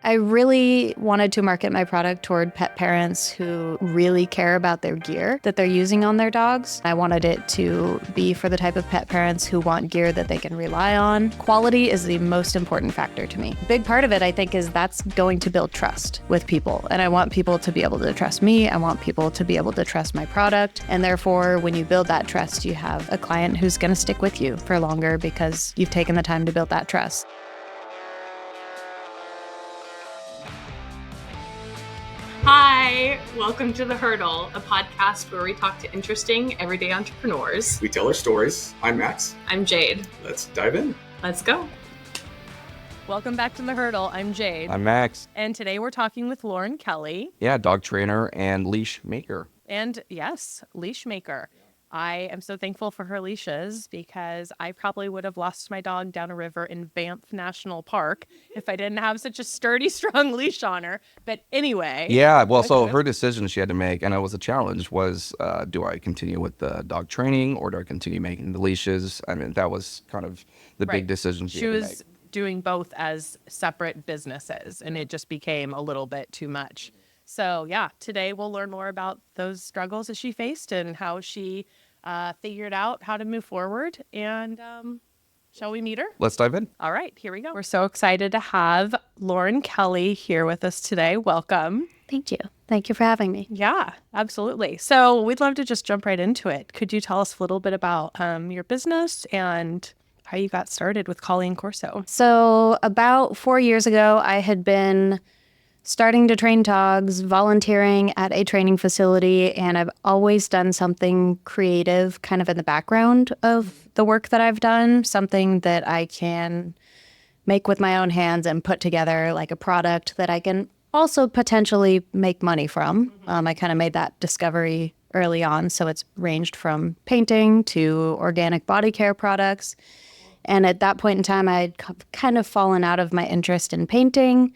I really wanted to market my product toward pet parents who really care about their gear that they're using on their dogs. I wanted it to be for the type of pet parents who want gear that they can rely on. Quality is the most important factor to me. A big part of it, I think, is that's going to build trust with people. And I want people to be able to trust me. I want people to be able to trust my product. And therefore, when you build that trust, you have a client who's going to stick with you for longer because you've taken the time to build that trust. Hi, welcome to The Hurdle, a podcast where we talk to interesting, everyday entrepreneurs. We tell our stories. I'm Max. I'm Jade. Let's dive in. Let's go. Welcome back to The Hurdle. I'm Jade. I'm Max. And today we're talking with Lauren Kelley. Yeah, dog trainer and leash maker. And yes, leash maker. I am so thankful for her leashes because I probably would have lost my dog down a river in Banff National Park if I didn't have such a sturdy, strong leash on her. But anyway. Yeah, well, so her decision she had to make, and it was a challenge, was do I continue with the dog training or do I continue making the leashes? I mean, that was kind of the big decision she had to make. She was doing both as separate businesses, and it just became a little bit too much. So yeah, today we'll learn more about those struggles that she faced and how she figured out how to move forward. And shall we meet her? Let's dive in. All right, here we go. We're so excited to have Lauren Kelley here with us today. Welcome. Thank you. Thank you for having me. Yeah, absolutely. So we'd love to just jump right into it. Could you tell us a little bit about your business and how you got started with Collie Corso? So about 4 years ago, I had been starting to train dogs, volunteering at a training facility, and I've always done something creative kind of in the background of the work that I've done, something that I can make with my own hands and put together like a product that I can also potentially make money from. I kind of made that discovery early on, so it's ranged from painting to organic body care products. And at that point in time, I'd kind of fallen out of my interest in painting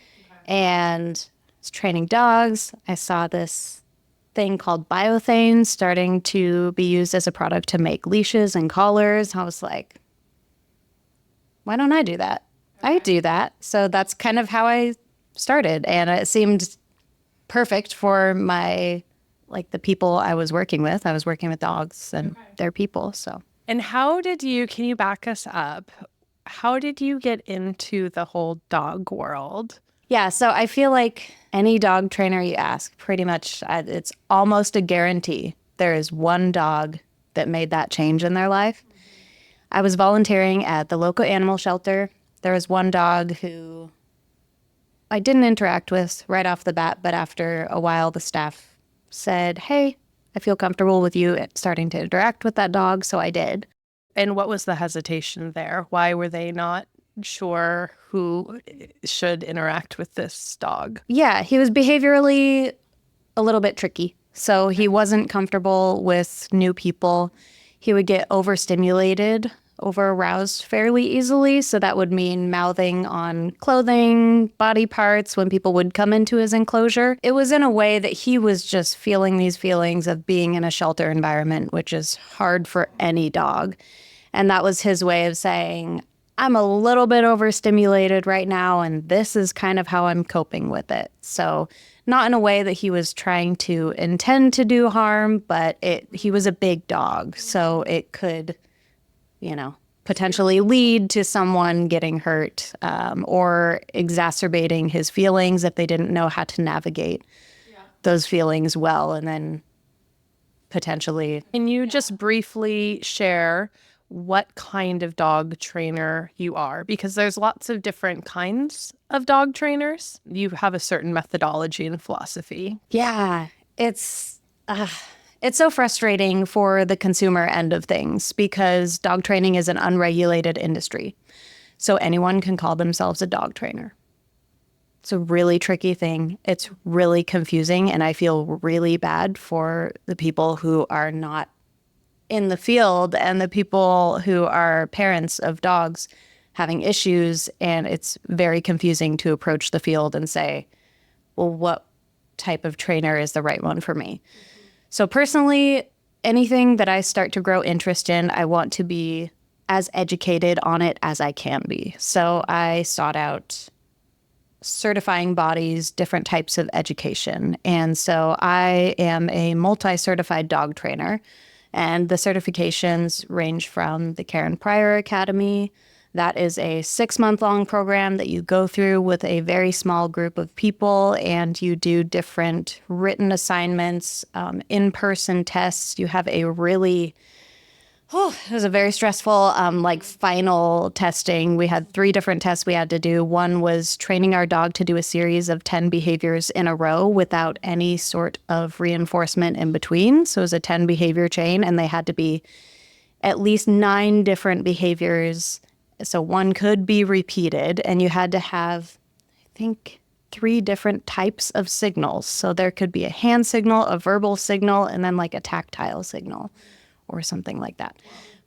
and was training dogs. I saw this thing called biothane starting to be used as a product to make leashes and collars. I was like, why don't I do that? I do that. So that's kind of how I started. And it seemed perfect for the people I was working with. I was working with dogs and their people, so. And can you back us up? How did you get into the whole dog world? Yeah, so I feel like any dog trainer you ask, pretty much it's almost a guarantee there is one dog that made that change in their life. I was volunteering at the local animal shelter. There was one dog who I didn't interact with right off the bat, but after a while the staff said, hey, I feel comfortable with you starting to interact with that dog, so I did. And what was the hesitation there? Why were they not sure who should interact with this dog? Yeah, he was behaviorally a little bit tricky. So he wasn't comfortable with new people. He would get overstimulated, over-aroused fairly easily. So that would mean mouthing on clothing, body parts when people would come into his enclosure. It was in a way that he was just feeling these feelings of being in a shelter environment, which is hard for any dog. And that was his way of saying, I'm a little bit overstimulated right now, and this is kind of how I'm coping with it. So not in a way that he was trying to intend to do harm, but he was a big dog, so it could, potentially lead to someone getting hurt or exacerbating his feelings if they didn't know how to navigate those feelings well, and then potentially. Can you just briefly share what kind of dog trainer you are? Because there's lots of different kinds of dog trainers. You have a certain methodology and philosophy. Yeah, it's so frustrating for the consumer end of things because dog training is an unregulated industry. So anyone can call themselves a dog trainer. It's a really tricky thing. It's really confusing, and I feel really bad for the people who are not in the field and the people who are parents of dogs having issues, and it's very confusing to approach the field and say, well, what type of trainer is the right one for me? So personally, anything that I start to grow interest in, I want to be as educated on it as I can be. So I sought out certifying bodies different types of education. And so I am a multi-certified dog trainer, and the certifications range from the Karen Pryor Academy. That is a 6-month-long program that you go through with a very small group of people, and you do different written assignments, in-person tests. You have a really, it was a very stressful, final testing. We had 3 different tests we had to do. One was training our dog to do a series of 10 behaviors in a row without any sort of reinforcement in between. So it was a 10 behavior chain, and they had to be at least 9 different behaviors. So one could be repeated, and you had to have, I think, 3 different types of signals. So there could be a hand signal, a verbal signal, and then like a tactile signal or something like that.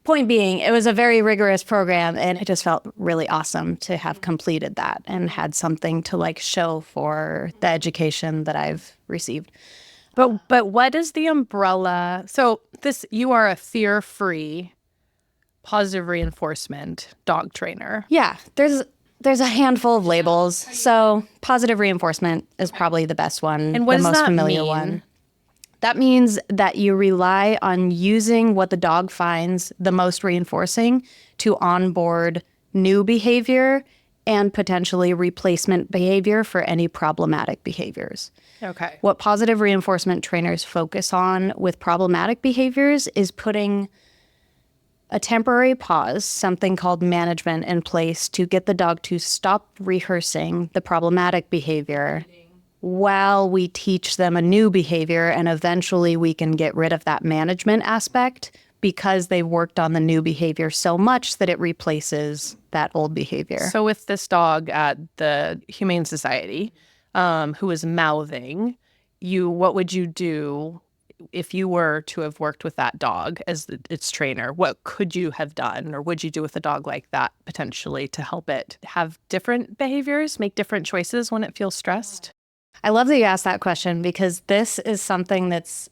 Point being, it was a very rigorous program, and it just felt really awesome to have completed that and had something to like show for the education that I've received. But what is the umbrella? So you are a fear-free positive reinforcement dog trainer. Yeah, there's a handful of labels. So positive reinforcement is probably the best one, And what the does most that familiar mean? one. That means that you rely on using what the dog finds the most reinforcing to onboard new behavior and potentially replacement behavior for any problematic behaviors. Okay. What positive reinforcement trainers focus on with problematic behaviors is putting a temporary pause, something called management, in place to get the dog to stop rehearsing the problematic behavior while we teach them a new behavior, and eventually we can get rid of that management aspect because they've worked on the new behavior so much that it replaces that old behavior. So with this dog at the Humane Society, who is mouthing, what would you do if you were to have worked with that dog as its trainer? What could you have done, or would you do with a dog like that potentially to help it have different behaviors, make different choices when it feels stressed? I love that you asked that question, because this is something that's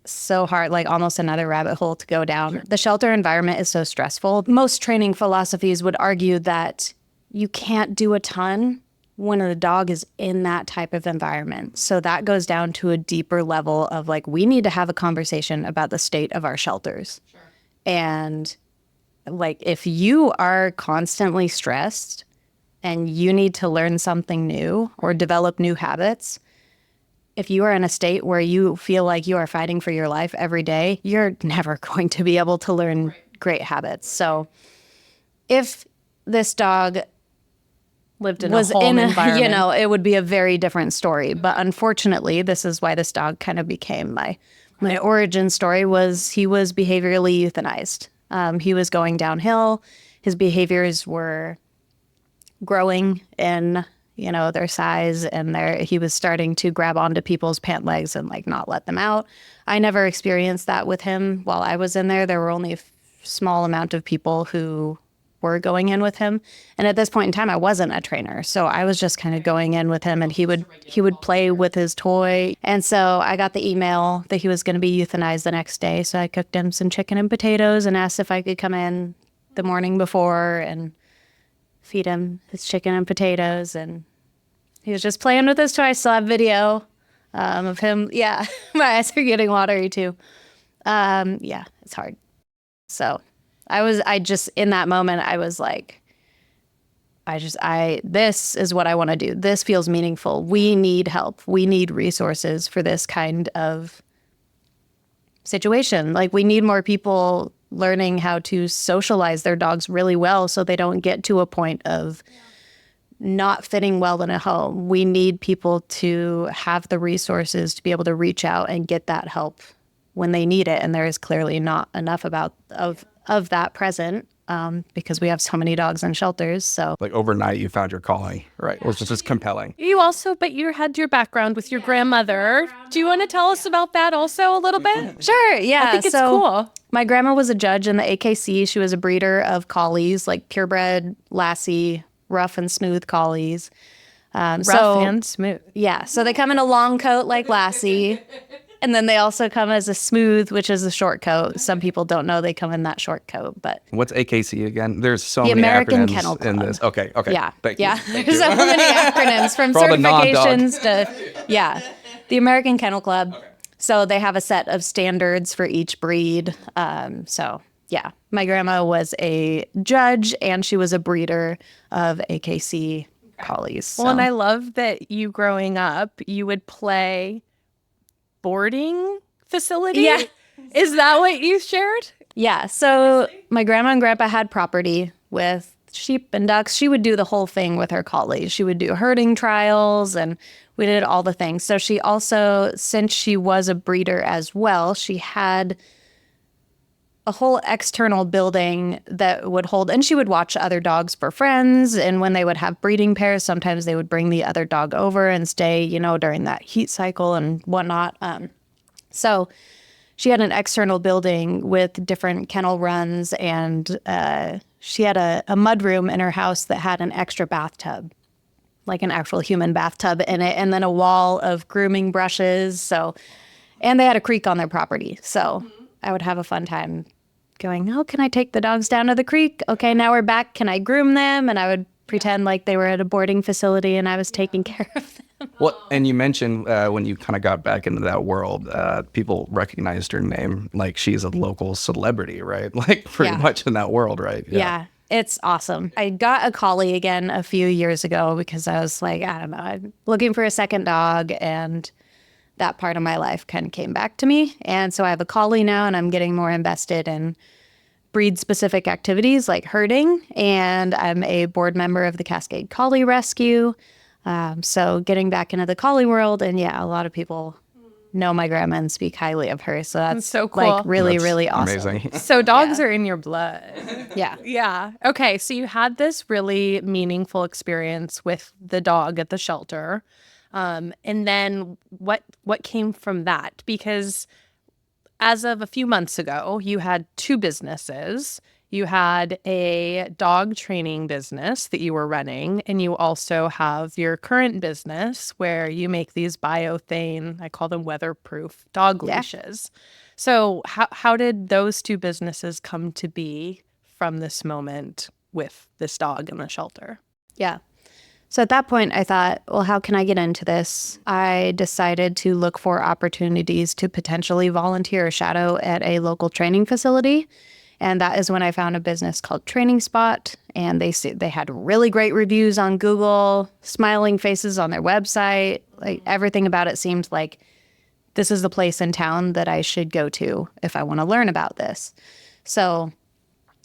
so hard, like almost another rabbit hole to go down. Sure. The shelter environment is so stressful. Most training philosophies would argue that you can't do a ton when the dog is in that type of environment. So that goes down to a deeper level of like, we need to have a conversation about the state of our shelters. Sure. And like, if you are constantly stressed and you need to learn something new or develop new habits, if you are in a state where you feel like you are fighting for your life every day, you're never going to be able to learn great habits. So if this dog lived in a home environment, it would be a very different story. But unfortunately, this is why this dog kind of became my origin story. Was he was behaviorally euthanized. He was going downhill. His behaviors were growing in, their size, and he was starting to grab onto people's pant legs and like not let them out. I never experienced that with him while I was in there. There were only a small amount of people who were going in with him. And at this point in time, I wasn't a trainer. So I was just kind of going in with him, and he would play with his toy. And so I got the email that he was going to be euthanized the next day. So I cooked him some chicken and potatoes and asked if I could come in the morning before and feed him his chicken and potatoes. And he was just playing with his toy. I still have video of him. Yeah, my eyes are getting watery too. Yeah, it's hard. So I just, in that moment, I was like, this is what I want to do. This feels meaningful. We need help. We need resources for this kind of situation. Like, we need more people learning how to socialize their dogs really well so they don't get to a point of not fitting well in a home. We need people to have the resources to be able to reach out and get that help when they need it. And there is clearly not enough of that present because we have so many dogs in shelters. So Like overnight, you found your calling, right? It was just compelling. but you had your background with your grandmother. Do you want to tell us about that also a little bit? Sure, yeah. I think it's cool. My grandma was a judge in the AKC. She was a breeder of collies, like purebred, lassie, rough and smooth collies. Rough and smooth. Yeah, so they come in a long coat like lassie. And then they also come as a smooth, which is a short coat. Some people don't know they come in that short coat, but What's AKC again? There's so the many American acronyms Kennel in Club. this. Okay. Yeah. Thank you. Yeah. Thank There's you. so many acronyms from For all the non-dog. certifications to, the American Kennel Club. Okay. So they have a set of standards for each breed. My grandma was a judge and she was a breeder of AKC collies. So. Well, and I love that you growing up, you would play boarding facility. Yeah. Is that what you shared? Yeah. So my grandma and grandpa had property with sheep and ducks. She would do the whole thing with her collies. She would do herding trials and we did all the things. So she also, since she was a breeder as well, she had a whole external building that would hold, and she would watch other dogs for friends. And when they would have breeding pairs, sometimes they would bring the other dog over and stay, during that heat cycle and whatnot. So she had an external building with different kennel runs, and she had a mudroom in her house that had an extra bathtub, like an actual human bathtub in it, and then a wall of grooming brushes. And they had a creek on their property. So I would have a fun time going, oh, can I take the dogs down to the creek? Okay, now we're back. Can I groom them? And I would pretend like they were at a boarding facility and I was taking care of them. Well, and you mentioned when you kind of got back into that world, people recognized her name. Like she's a local celebrity, right? Like pretty much in that world, right? Yeah. It's awesome. I got a collie again a few years ago because I was like, I don't know, I'm looking for a second dog, and that part of my life kind of came back to me. And so I have a collie now, and I'm getting more invested in breed-specific activities like herding, and I'm a board member of the Cascade Collie Rescue. So getting back into the collie world, and a lot of people know my grandma and speak highly of her. So that's so cool. Like really, That's really awesome. amazing. So dogs are in your blood. Yeah. Yeah. Okay. So you had this really meaningful experience with the dog at the shelter. And then what came from that? Because as of a few months ago, you had two businesses. You had a dog training business that you were running, and you also have your current business where you make these biothane, I call them weatherproof dog leashes. So how did those two businesses come to be from this moment with this dog in the shelter? Yeah. So at that point, I thought, well, how can I get into this? I decided to look for opportunities to potentially volunteer or shadow at a local training facility. And that is when I found a business called Training Spot. And they had really great reviews on Google, smiling faces on their website. Like everything about it seemed like this is the place in town that I should go to if I want to learn about this. So,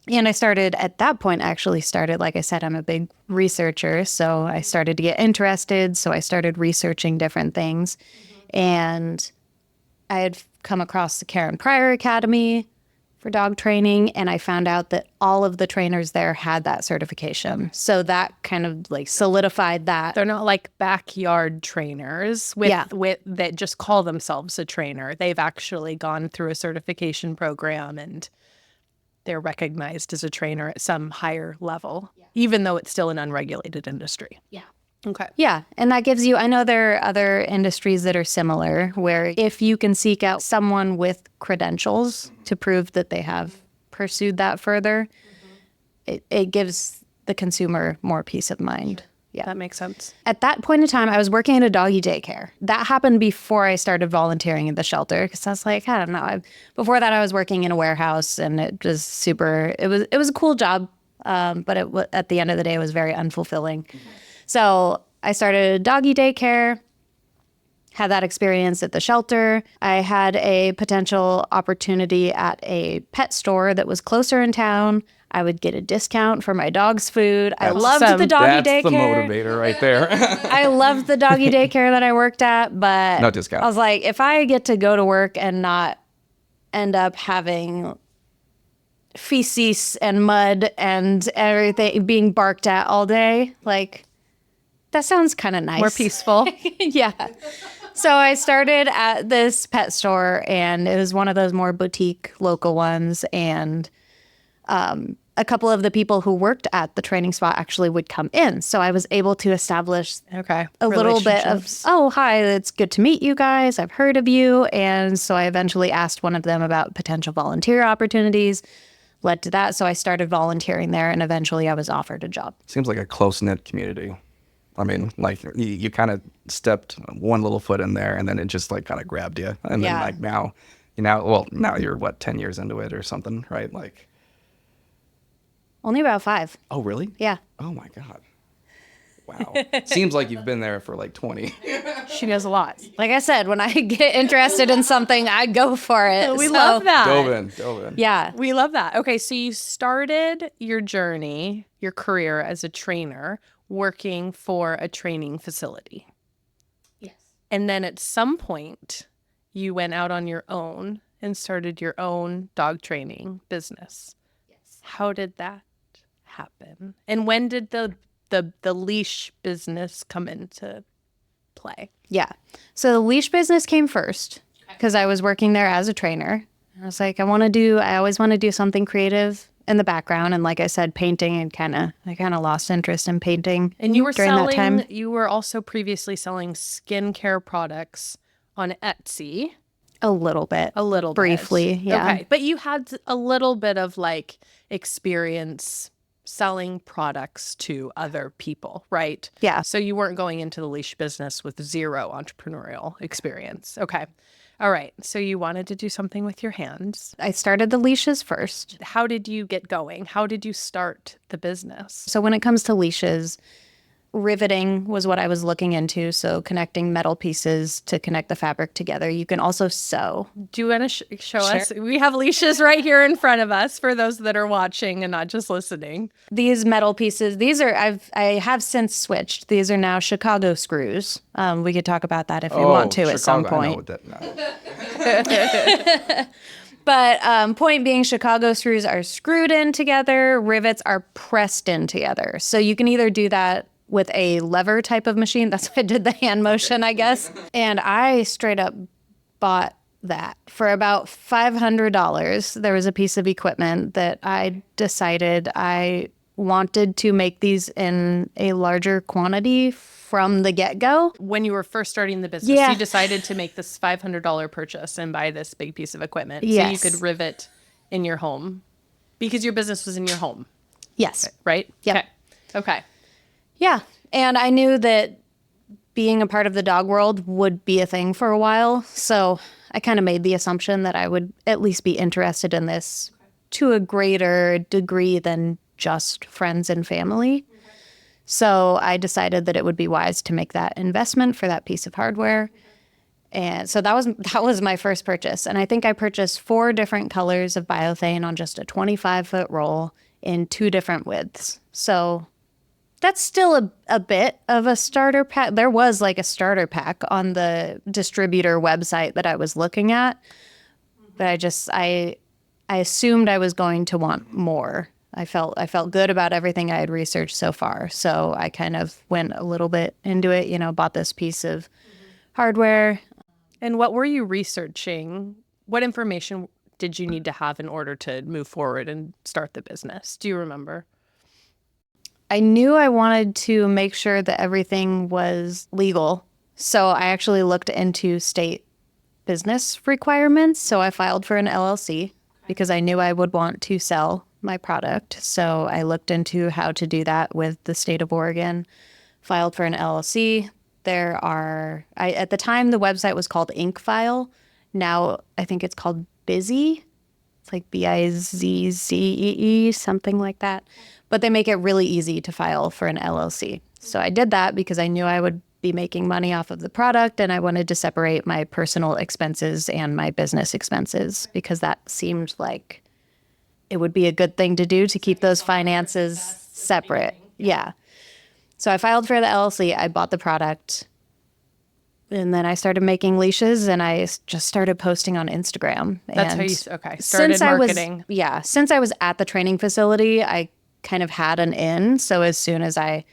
and I started at that point, like I said, I'm a big researcher. So I started to get interested. So I started researching different things. And I had come across the Karen Pryor Academy for dog training, and I found out that all of the trainers there had that certification. So that kind of like solidified that. They're not like backyard trainers with that just call themselves a trainer. They've actually gone through a certification program and they're recognized as a trainer at some higher level, even though it's still an unregulated industry. Yeah. Okay. Yeah. And that gives you, I know there are other industries that are similar where if you can seek out someone with credentials to prove that they have pursued that further, it gives the consumer more peace of mind. Yeah. That makes sense. At that point in time, I was working at a doggy daycare. That happened before I started volunteering at the shelter because I was like, I don't know. Before that, I was working in a warehouse, and it was it was a cool job, but at the end of the day, it was very unfulfilling. So I started a doggy daycare, had that experience at the shelter. I had a potential opportunity at a pet store that was closer in town. I would get a discount for my dog's food. I loved the doggy daycare. That's the motivator right there. I loved the doggy daycare that I worked at, but no discount. I was like, if I get to go to work and not end up having feces and mud and everything being barked at all day, like that sounds kind of nice. More peaceful. Yeah. So I started at this pet store, and it was one of those more boutique local ones. And a couple of the people who worked at the training spot actually would come in. So I was able to establish Okay. a little bit of, Relationships. oh, hi, it's good to meet you guys. I've heard of you. And so I eventually asked one of them about potential volunteer opportunities, led to that. So I started volunteering there, and eventually I was offered a job. Seems like a close-knit community. I mean, like you kind of stepped one little foot in there and then it just like kind of grabbed you. And Yeah. then like now, now you're what, 10 years into it or something, right? Like, Only about 5. oh, really? Yeah. Oh my God. Wow. Seems like you've been there for like 20. She knows a lot. Like I said, when I get interested in something, I go for it. We So, love that. Dove in. Yeah. We love that. Okay, so you started your journey, your career as a trainer, working for a training facility. Yes. And then at some point, you went out on your own and started your own dog training business. Yes. How did that happen? And when did the leash business come into play? Yeah. So the leash business came first because I was working there as a trainer. I was like, I always want to do something creative in the background. And like I said, painting, and I kind of lost interest in painting. And you were during that time. you were also previously selling skincare products on Etsy. A little bit. A little bit. Briefly, yeah. Okay. But you had a little bit of like experience selling products to other people, right? Yeah. So you weren't going into the leash business with zero entrepreneurial experience. Okay. All right. So you wanted to do something with your hands. I started the leashes first. How did you get going? How did you start the business? So when it comes to leashes, riveting was what I was looking into. So connecting metal pieces to connect the fabric together. You can also sew. Do you want to show us? We have leashes right here in front of us for those that are watching and not just listening. These metal pieces, I have since switched. These are now Chicago screws. We could talk about that if we want to at some Chicago, I know point. what that, no. But point being, Chicago screws are screwed in together. Rivets are pressed in together. So you can either do that with a lever type of machine. That's why I did the hand motion, I guess. And I straight up bought that for about $500. There was a piece of equipment that I decided I wanted to make these in a larger quantity from the get-go. When you were first starting the business, Yeah. you decided to make this $500 purchase and buy this big piece of equipment Yes. so you could rivet in your home because your business was in your home, Yes. right? Yep. Okay. Yeah. And I knew that being a part of the dog world would be a thing for a while. So I kind of made the assumption that I would at least be interested in this to a greater degree than just friends and family. So I decided that it would be wise to make that investment for that piece of hardware. And so that was my first purchase. And I think I purchased 4 different colors of biothane on just a 25-foot roll in 2 different widths. So that's still a bit of a starter pack. There was like a starter pack on the distributor website that I was looking at, but I assumed I was going to want more. I felt good about everything I had researched so far, so I kind of went a little bit into it. Bought this piece of hardware. And what were you researching? What information did you need to have in order to move forward and start the business? Do you remember? I knew I wanted to make sure that everything was legal. So I actually looked into state business requirements. So I filed for an LLC because I knew I would want to sell my product. So I looked into how to do that with the state of Oregon, filed for an LLC. At the time, the website was called InkFile. Now I think it's called Busy. It's like Bizzee, something like that. But they make it really easy to file for an LLC. So I did that because I knew I would be making money off of the product, and I wanted to separate my personal expenses and my business expenses because that seemed like it would be a good thing to do to keep those finances separate. Yeah. So I filed for the LLC. I bought the product. And then I started making leashes, and I just started posting on Instagram. That's And how you started marketing. Since I was at the training facility, I kind of had an in. So as soon as I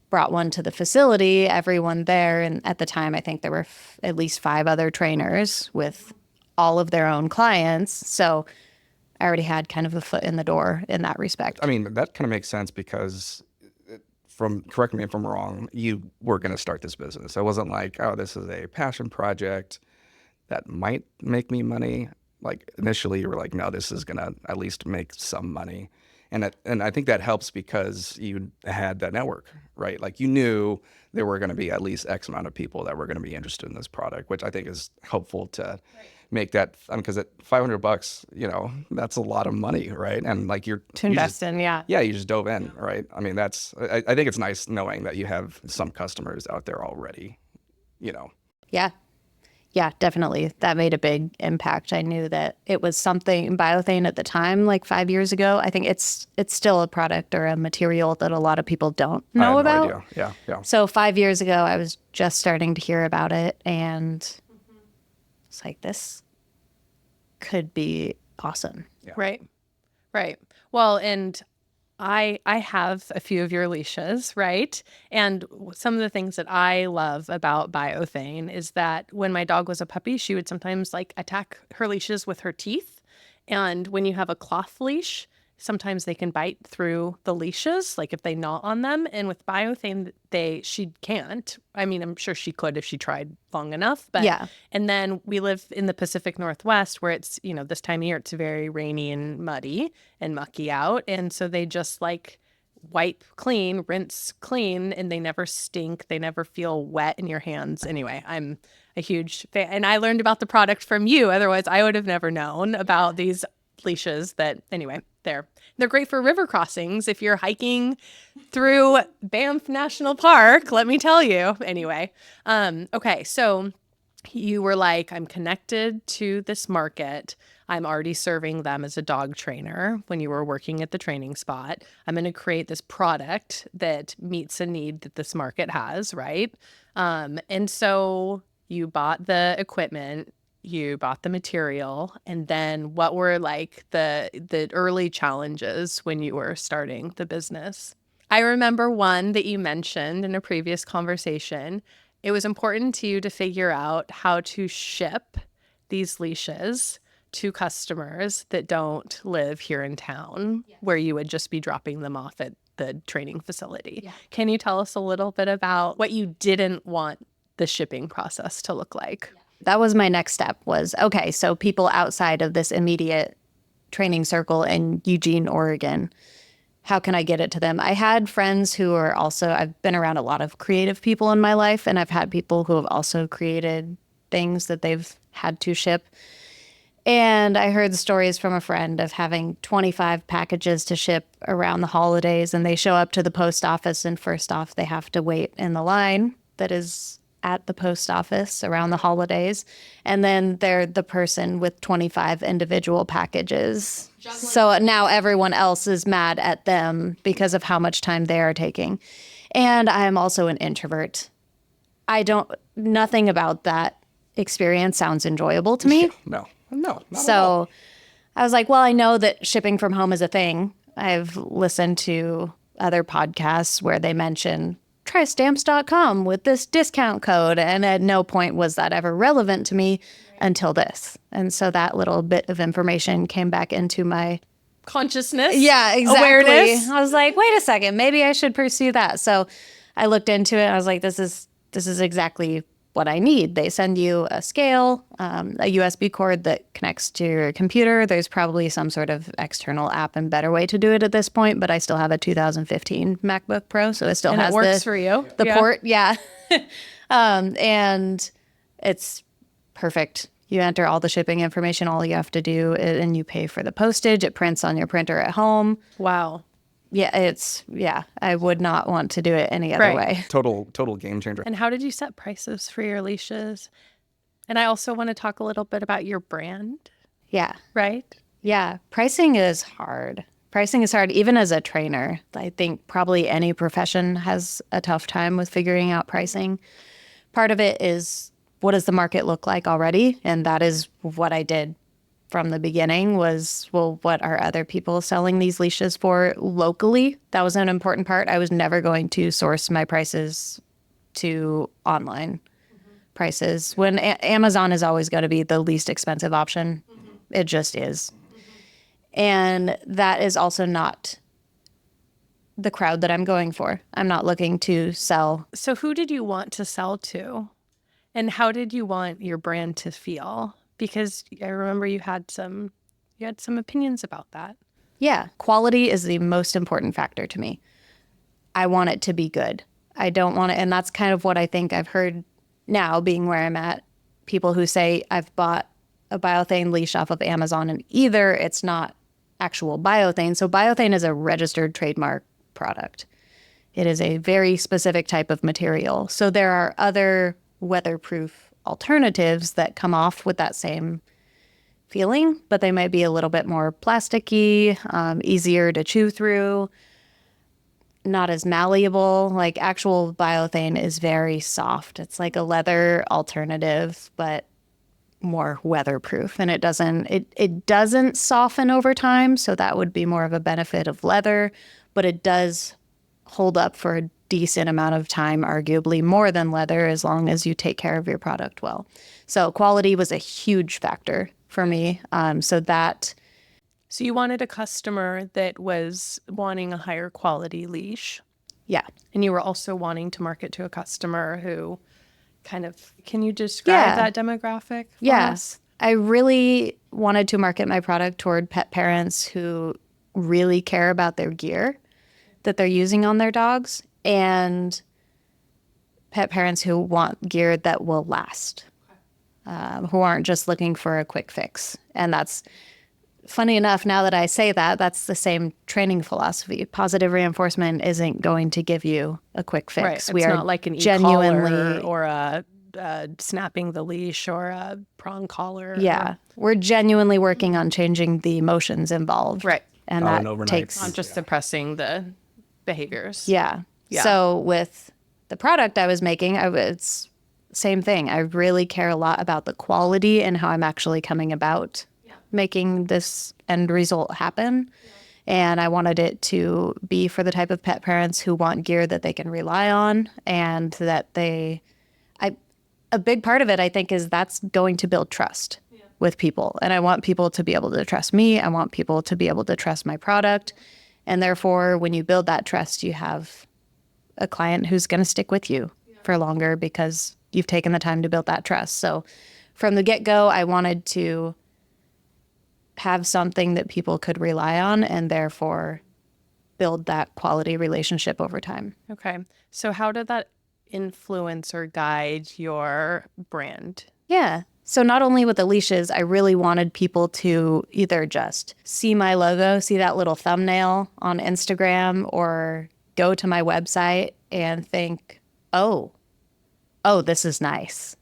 brought one to the facility, everyone there, and at the time I think there were at least 5 other trainers with all of their own clients. So I already had kind of a foot in the door in that respect. I mean, that kind of makes sense because correct me if I'm wrong, you were going to start this business. It wasn't like, oh, this is a passion project that might make me money. Like initially you were like, no, this is going to at least make some money. And I think that helps because you had that network, right? Like you knew there were going to be at least X amount of people that were going to be interested in this product, which I think is helpful to make that, because at $500, that's a lot of money, right? And like To invest in, yeah. Yeah, you just dove in, right? I mean, I think it's nice knowing that you have some customers out there already, Yeah. Yeah, definitely. That made a big impact. I knew that it was something, biothane at the time, like 5 years ago, I think it's still a product or a material that a lot of people don't I know had about. no idea. Yeah. So 5 years ago, I was just starting to hear about it, and it's like, this could be awesome. Yeah. Right. Well, and I have a few of your leashes, right? And some of the things that I love about biothane is that when my dog was a puppy, she would sometimes like attack her leashes with her teeth. And when you have a cloth leash, sometimes they can bite through the leashes, like if they gnaw on them. And with biothane, she can't. I mean, I'm sure she could if she tried long enough. But Yeah. And then we live in the Pacific Northwest where it's, this time of year, it's very rainy and muddy and mucky out. And so they just like wipe clean, rinse clean, and they never stink. They never feel wet in your hands. Anyway, I'm a huge fan. And I learned about the product from you. Otherwise, I would have never known about these leashes they're great for river crossings if you're hiking through Banff National Park, let me tell you. Anyway, okay, so you were like, I'm connected to this market. I'm already serving them as a dog trainer when you were working at the training spot. I'm going to create this product that meets a need that this market has, right? And so you bought the equipment, you bought the material, and then what were like the early challenges when you were starting the business? I remember one that you mentioned in a previous conversation. It was important to you to figure out how to ship these leashes to customers that don't live here in town, where you would just be dropping them off at the training facility. Yeah. Can you tell us a little bit about what you didn't want the shipping process to look like? That was my next step was, okay, so people outside of this immediate training circle in Eugene, Oregon, how can I get it to them? I had friends who are also, I've been around a lot of creative people in my life, and I've had people who have also created things that they've had to ship. And I heard stories from a friend of having 25 packages to ship around the holidays, and they show up to the post office, and first off, they have to wait in the line that is at the post office around the holidays. And then they're the person with 25 individual packages. So now everyone else is mad at them because of how much time they are taking. And I'm also an introvert. Nothing about that experience sounds enjoyable to me. No, not at all. So I was like, well, I know that shipping from home is a thing. I've listened to other podcasts where they mention try stamps.com with this discount code. And at no point was that ever relevant to me until this. And so that little bit of information came back into my Consciousness. yeah, exactly. Awareness. I was like, wait a second, maybe I should pursue that. So I looked into it and I was like, this is exactly what I need. They send you a scale, a USB cord that connects to your computer. There's probably some sort of external app and better way to do it at this point, but I still have a 2015 MacBook Pro, so it still And has it works for you. the Yeah. port. Yeah. And it's perfect. You enter all the shipping information, all you have to do, and you pay for the postage. It prints on your printer at home. Wow. Yeah, I would not want to do it any other Right. way. Total game changer. And how did you set prices for your leashes? And I also want to talk a little bit about your brand, Yeah. right? Yeah, pricing is hard. Pricing is hard, even as a trainer. I think probably any profession has a tough time with figuring out pricing. Part of it is, what does the market look like already? And that is what I did from the beginning was, well, what are other people selling these leashes for locally? That was an important part. I was never going to source my prices to online prices when Amazon is always going to be the least expensive option. It just is. And that is also not the crowd that I'm going for. I'm not looking to sell. So who did you want to sell to? And how did you want your brand to feel? Because I remember you had some opinions about that. Yeah, quality is the most important factor to me. I want it to be good. I don't want it, and that's kind of what I think I've heard now, being where I'm at. People who say I've bought a biothane leash off of Amazon, and either it's not actual biothane. So biothane is a registered trademark product. It is a very specific type of material. So there are other weatherproof alternatives that come off with that same feeling, but they might be a little bit more plasticky, easier to chew through, not as malleable. Like actual biothane is very soft. It's like a leather alternative, but more weatherproof, and it doesn't soften over time, so that would be more of a benefit of leather, but it does hold up for a decent amount of time, arguably more than leather, as long as you take care of your product well. So quality was a huge factor for me. So you wanted a customer that was wanting a higher quality leash, Yeah. and you were also wanting to market to a customer who can you describe that demographic for Yes. us? I really wanted to market my product toward pet parents who really care about their gear that they're using on their dogs, and pet parents who want gear that will last, who aren't just looking for a quick fix. And that's funny enough, now that I say that, that's the same training philosophy. Positive reinforcement isn't going to give you a quick fix. Right. It's We are not like an genuinely e-collar or a snapping the leash or a prong collar. Yeah. We're genuinely working on changing the emotions involved. Right. And Not that an overnight takes, Not just suppressing the behaviors. yeah. Yeah. So with the product I was making, it's same thing. I really care a lot about the quality and how I'm actually coming about making this end result happen. And I wanted it to be for the type of pet parents who want gear that they can rely on, and that a big part of it, I think, is that's going to build trust with people. And I want people to be able to trust me. I want people to be able to trust my product. And therefore, when you build that trust, you have a client who's going to stick with you for longer because you've taken the time to build that trust. So from the get-go, I wanted to have something that people could rely on, and therefore build that quality relationship over time. Okay. So how did that influence or guide your brand? Yeah. So not only with the leashes, I really wanted people to either just see my logo, see that little thumbnail on Instagram, or go to my website and think, oh, this is nice.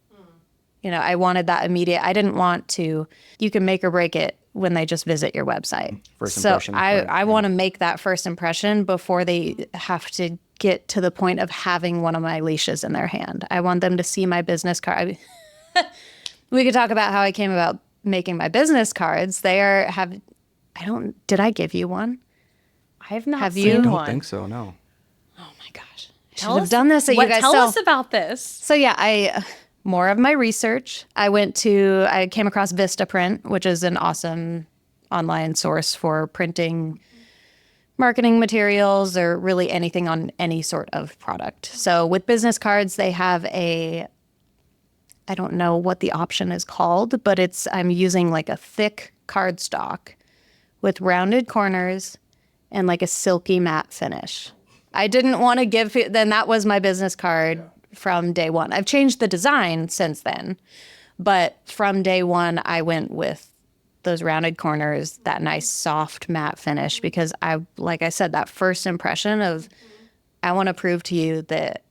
You know, I wanted that immediate. I didn't want to, you can make or break it when they just visit your website. First So impression, right. I want to make that first impression before they have to get to the point of having one of my leashes in their hand. I want them to see my business card. We could talk about how I came about making my business cards. Did I give you one? I have not Have seen you? I don't one. think so, no. Oh my gosh. I should have done this so you guys Tell saw. us about this. So yeah, more of my research. I came across Vistaprint, which is an awesome online source for printing marketing materials or really anything on any sort of product. So with business cards, they have I don't know what the option is called, but I'm using like a thick cardstock with rounded corners and like a silky matte finish. I didn't want to then that was my business card from day one. I've changed the design since then, but from day one, I went with those rounded corners, that nice soft matte finish, because like I said, that first impression of, I want to prove to you that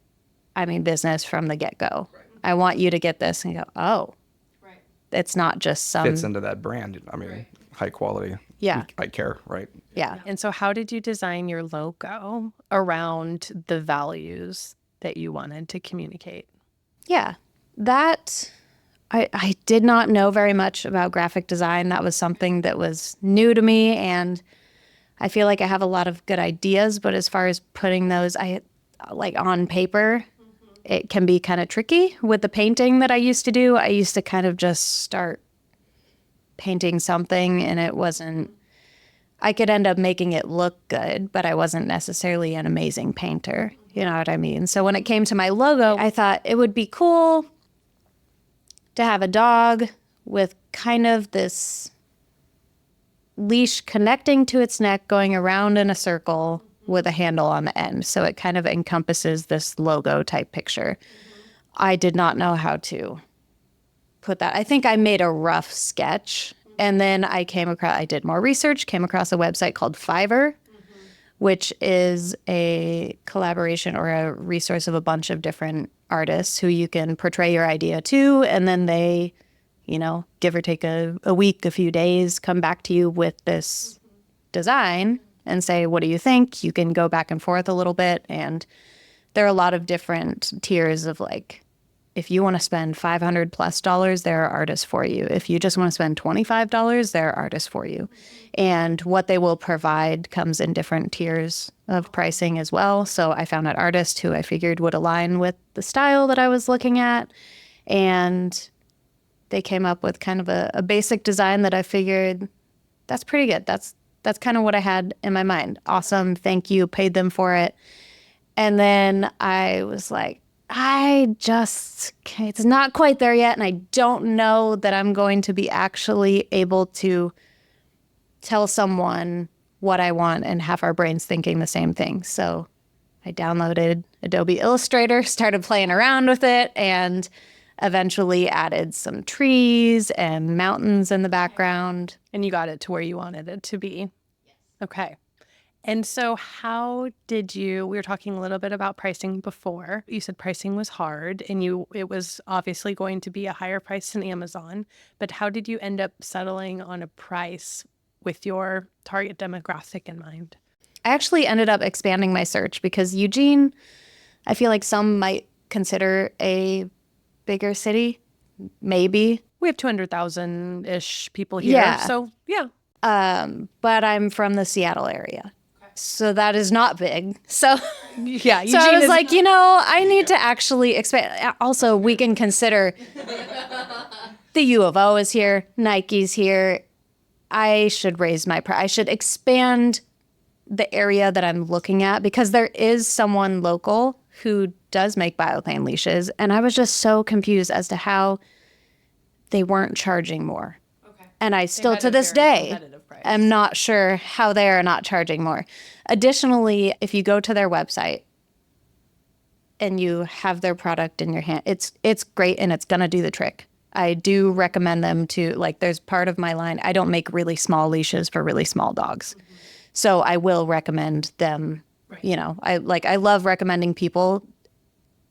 I mean business from the get-go. Right. I want you to get this and go, oh, right. It's not just some. Fits into that brand. I mean, high quality. Yeah. I care, right? Yeah. And so how did you design your logo around the values that you wanted to communicate? Yeah. That, I did not know very much about graphic design. That was something that was new to me, and I feel like I have a lot of good ideas, but as far as putting those on paper, it can be kind of tricky. With the painting that I used to do, I used to kind of just start painting something, and it wasn't I could end up making it look good, but I wasn't necessarily an amazing painter. You know what I mean? So when it came to my logo, I thought it would be cool to have a dog with kind of this leash connecting to its neck, going around in a circle with a handle on the end. So it kind of encompasses this logo type picture. I did not know how to put that. I think I made a rough sketch. And then I did more research, came across a website called Fiverr, which is a collaboration or a resource of a bunch of different artists who you can portray your idea to. And then they, give or take a week, a few days, come back to you with this design and say, what do you think? You can go back and forth a little bit. And there are a lot of different tiers of like, if you want to spend $500+, there are artists for you. If you just want to spend $25, there are artists for you. And what they will provide comes in different tiers of pricing as well. So I found an artist who I figured would align with the style that I was looking at. And they came up with kind of a basic design that I figured, that's pretty good. That's kind of what I had in my mind. Awesome. Thank you. Paid them for it. And then I was like, it's not quite there yet. And I don't know that I'm going to be actually able to tell someone what I want and have our brains thinking the same thing. So I downloaded Adobe Illustrator, started playing around with it, and eventually added some trees and mountains in the background. And you got it to where you wanted it to be. Yes. Okay. And so we were talking a little bit about pricing before. You said pricing was hard and it was obviously going to be a higher price than Amazon, but how did you end up settling on a price with your target demographic in mind? I actually ended up expanding my search because Eugene, I feel like some might consider a bigger city, maybe. We have 200,000-ish people here. Yeah. So, yeah. But I'm from the Seattle area. So that is not big. So yeah, so I was like, I need to actually expand. Also, we can consider the U of O is here, Nike's here. I should raise my price. I should expand the area that I'm looking at because there is someone local who does make bioplane leashes. And I was just so confused as to how they weren't charging more. Okay. And I still, to this day, am not sure how they are not charging more. Additionally, if you go to their website and you have their product in your hand, it's great and it's going to do the trick. I do recommend them to, there's part of my line, I don't make really small leashes for really small dogs. Mm-hmm. So I will recommend them, right. I love recommending people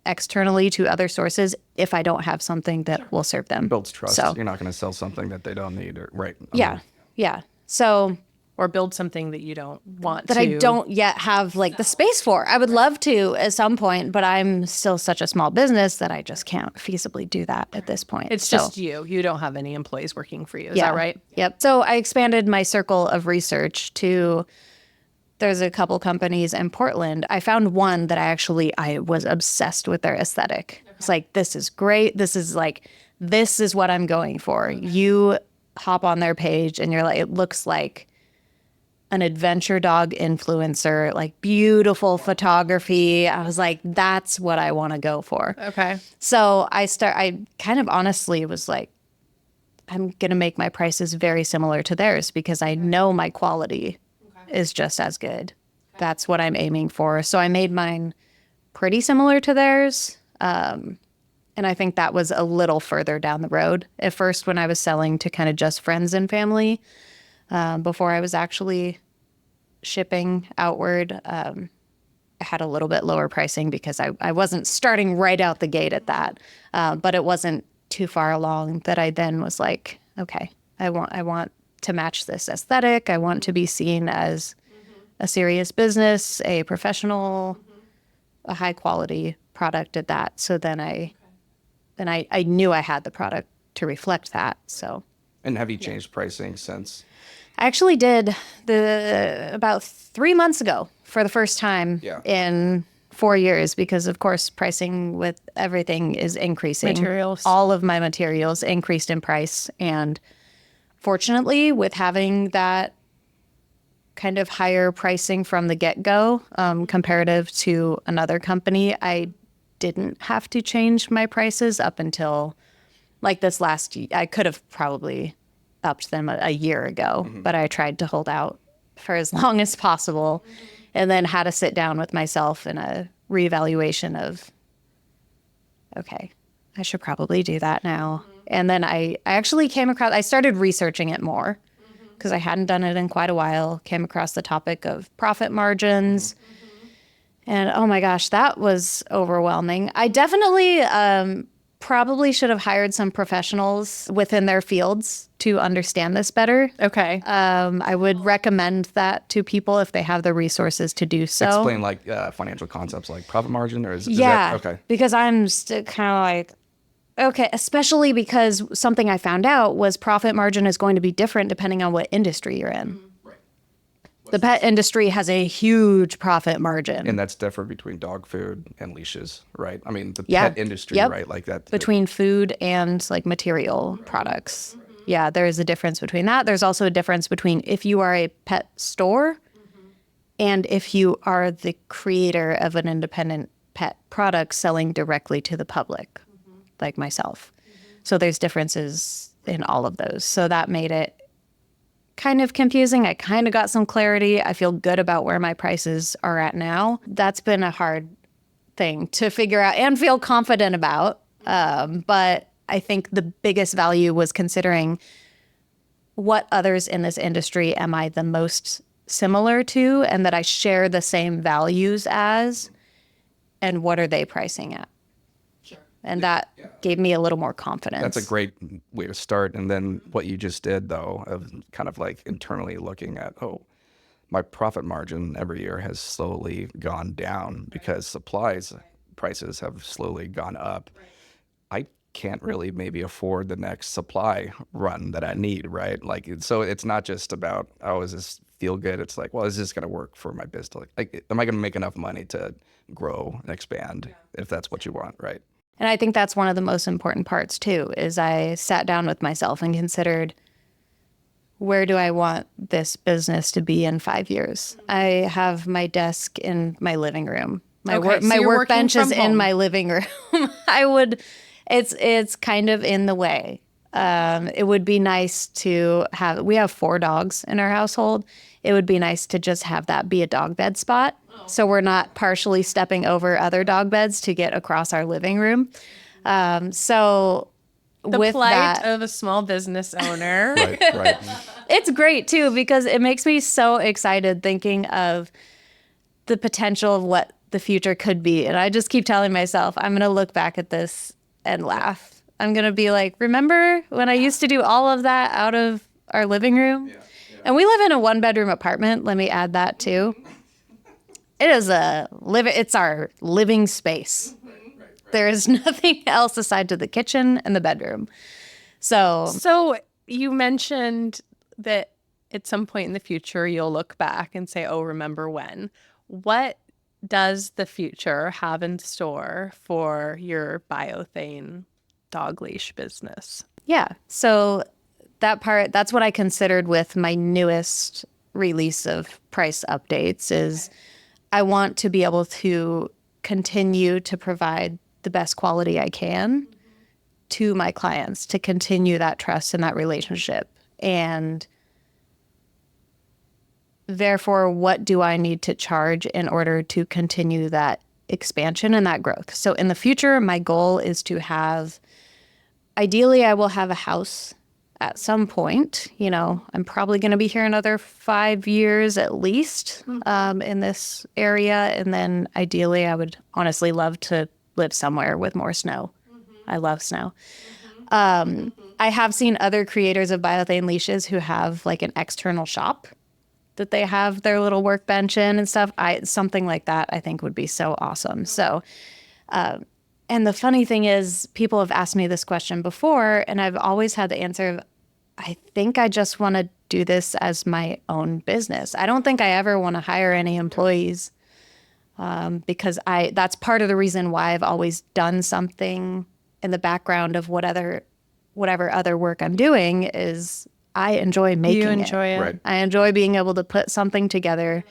externally to other sources if I don't have something that will serve them. It builds trust. So, you're not going to sell something that they don't need, right? Yeah. So, or build something that you don't want that I don't yet have the space for. I would love to at some point, but I'm still such a small business that I just can't feasibly do that at this point. It's just you. You don't have any employees working for you. Is that right? Yep. So I expanded my circle of research to, there's a couple companies in Portland. I found one that I was obsessed with their aesthetic. Okay. It's like, this is great. This is what I'm going for. Okay. You hop on their page and you're like, it looks like an adventure dog influencer, beautiful photography. I was like, that's what I want to go for. Okay. So I kind of honestly was like, I'm going to make my prices very similar to theirs because I know my quality is just as good. Okay. That's what I'm aiming for. So I made mine pretty similar to theirs. And I think that was a little further down the road. At first, when I was selling to kind of just friends and family, before I was actually shipping outward, I had a little bit lower pricing because I wasn't starting right out the gate at that. But it wasn't too far along that I then was like, okay, I want to match this aesthetic. I want to be seen as a serious business, a professional, a high quality product at that. So then I knew I had the product to reflect that. So. And have you changed pricing since? I actually did about 3 months ago for the first time in 4 years because, of course, pricing with everything is increasing. Materials. All of my materials increased in price. And fortunately, with having that kind of higher pricing from the get-go comparative to another company. I didn't have to change my prices up until like this last year. I could have probably upped them a year ago, but I tried to hold out for as long as possible and then had to sit down with myself in a reevaluation of, okay, I should probably do that now. And then I actually came across, I started researching it more because I hadn't done it in quite a while, came across the topic of profit margins. And oh my gosh, that was overwhelming. I definitely probably should have hired some professionals within their fields to understand this better. Okay. I would recommend that to people if they have the resources to do so. Explain like financial concepts like profit margin, or is Yeah, that okay? because I'm still kind of like, okay, especially because something I found out was profit margin is going to be different depending on what industry you're in. The pet industry has a huge profit margin. And that's different between dog food and leashes, right? I mean, the Yeah. pet industry, Yep. right? Like that. Between food and like material products. Yeah, there is a difference between that. There's also a difference between if you are a pet store and if you are the creator of an independent pet product selling directly to the public, like myself. So there's differences in all of those. So that made it kind of confusing. I kind of got some clarity. I feel good about where my prices are at now. That's been a hard thing to figure out and feel confident about. But I think the biggest value was considering what others in this industry am I the most similar to and that I share the same values as, and what are they pricing at? And that gave me a little more confidence. That's a great way to start. And then what you just did, though, of kind of like internally looking at, oh, my profit margin every year has slowly gone down because supplies prices have slowly gone up. I can't really maybe afford the next supply run that I need, right? Like, so it's not just about, oh, is this feel good? It's like, well, is this going to work for my business? Like, am I going to make enough money to grow and expand if that's what you want, right? And I think that's one of the most important parts too, is I sat down with myself and considered, where do I want this business to be in 5 years? I have my desk in my living room. My Okay, so my you're workbench working is from in home. my living room. It's kind of in the way. It would be nice to have, we have 4 dogs in our household. It would be nice to just have that be a dog bed spot. So we're not partially stepping over other dog beds to get across our living room. So The with plight that, of a small business owner. Right. it's great too, because it makes me so excited thinking of the potential of what the future could be. And I just keep telling myself, I'm going to look back at this and laugh. I'm going to be like, remember when I used to do all of that out of our living room? And we live in a 1-bedroom apartment. Let me add that too. It is it's our living space. There is nothing else aside to the kitchen and the bedroom. So you mentioned that at some point in the future, you'll look back and say, oh, remember when? What does the future have in store for your biothane dog leash business? Yeah. So that's what I considered with my newest release of price updates is I want to be able to continue to provide the best quality I can to my clients, to continue that trust and that relationship. And therefore, what do I need to charge in order to continue that expansion and that growth? So in the future, my goal is to ideally, I will have a house at some point. You know, I'm probably going to be here another 5 years at least in this area. And then ideally, I would honestly love to live somewhere with more snow. I love snow. I have seen other creators of biothane leashes who have like an external shop that they have their little workbench in and stuff. Something like that I think would be so awesome. So, and the funny thing is, people have asked me this question before, and I've always had the answer of, I think I just want to do this as my own business. I don't think I ever want to hire any employees because that's part of the reason why I've always done something in the background of whatever other work I'm doing is I enjoy making You enjoy it. Right. I enjoy being able to put something together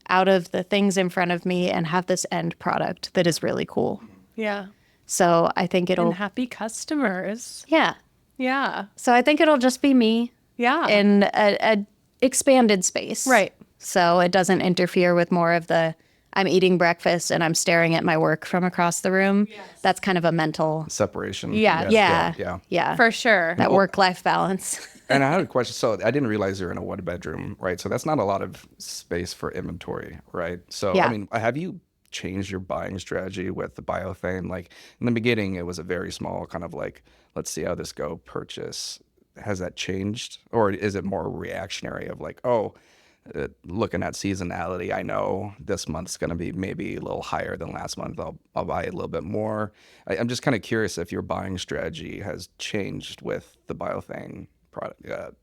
out of the things in front of me and have this end product that is really cool. Yeah. So I think it'll, And happy customers. yeah. Yeah. So I think it'll just be me Yeah. in a expanded space. Right. So it doesn't interfere with more of the, I'm eating breakfast and I'm staring at my work from across the room. That's kind of a mental, Separation. Yeah. yeah, Yeah. yeah. For sure. That work-life balance. And I had a question. So I didn't realize you're in a 1-bedroom, right? So that's not a lot of space for inventory, right? So, Yeah. I mean, have you changed your buying strategy with the biothane? Like in the beginning, it was a very small kind of like, let's see how this go purchase. Has that changed? Or is it more reactionary of like, oh, looking at seasonality, I know this month's going to be maybe a little higher than last month. I'll buy a little bit more. I'm just kind of curious if your buying strategy has changed with the biothane product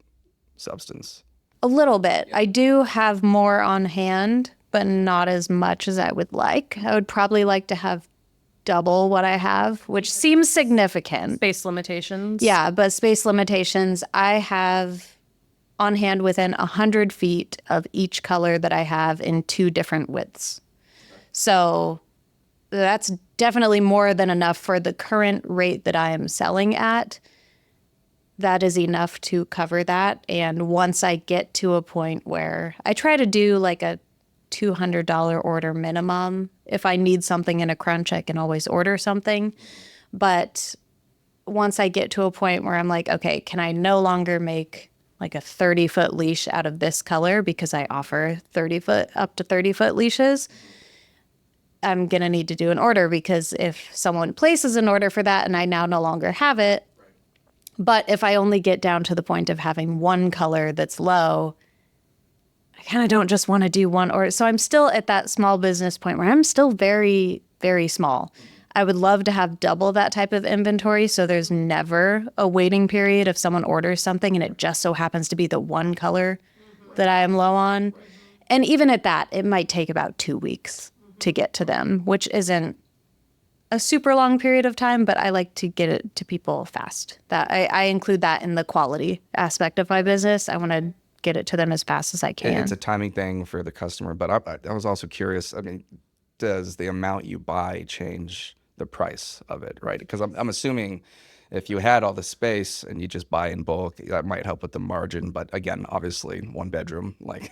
substance. A little bit. I do have more on hand, but not as much as I would like. I would probably like to have double what I have, which seems significant. Space limitations. Yeah, but space limitations, I have on hand within 100 feet of each color that I have in 2 different widths. So that's definitely more than enough for the current rate that I am selling at. That is enough to cover that. And once I get to a point where I try to do like a $200 order minimum, if I need something in a crunch, I can always order something. But once I get to a point where I'm like, okay, can I no longer make like a 30-foot leash out of this color because I offer 30-foot up to 30-foot leashes, I'm going to need to do an order, because if someone places an order for that and I now no longer have it, but if I only get down to the point of having one color that's low, I kind of don't just want to do one order. So I'm still at that small business point where I'm still very, very small. I would love to have double that type of inventory, so there's never a waiting period if someone orders something and it just so happens to be the one color that I am low on. And even at that, it might take about 2 weeks to get to them, which isn't a super long period of time, but I like to get it to people fast. That I include that in the quality aspect of my business. I want to get it to them as fast as I can. And it's a timing thing for the customer. But I was also curious, I mean, does the amount you buy change the price of it, right? Because I'm assuming if you had all the space and you just buy in bulk, that might help with the margin. But again, obviously 1-bedroom, like,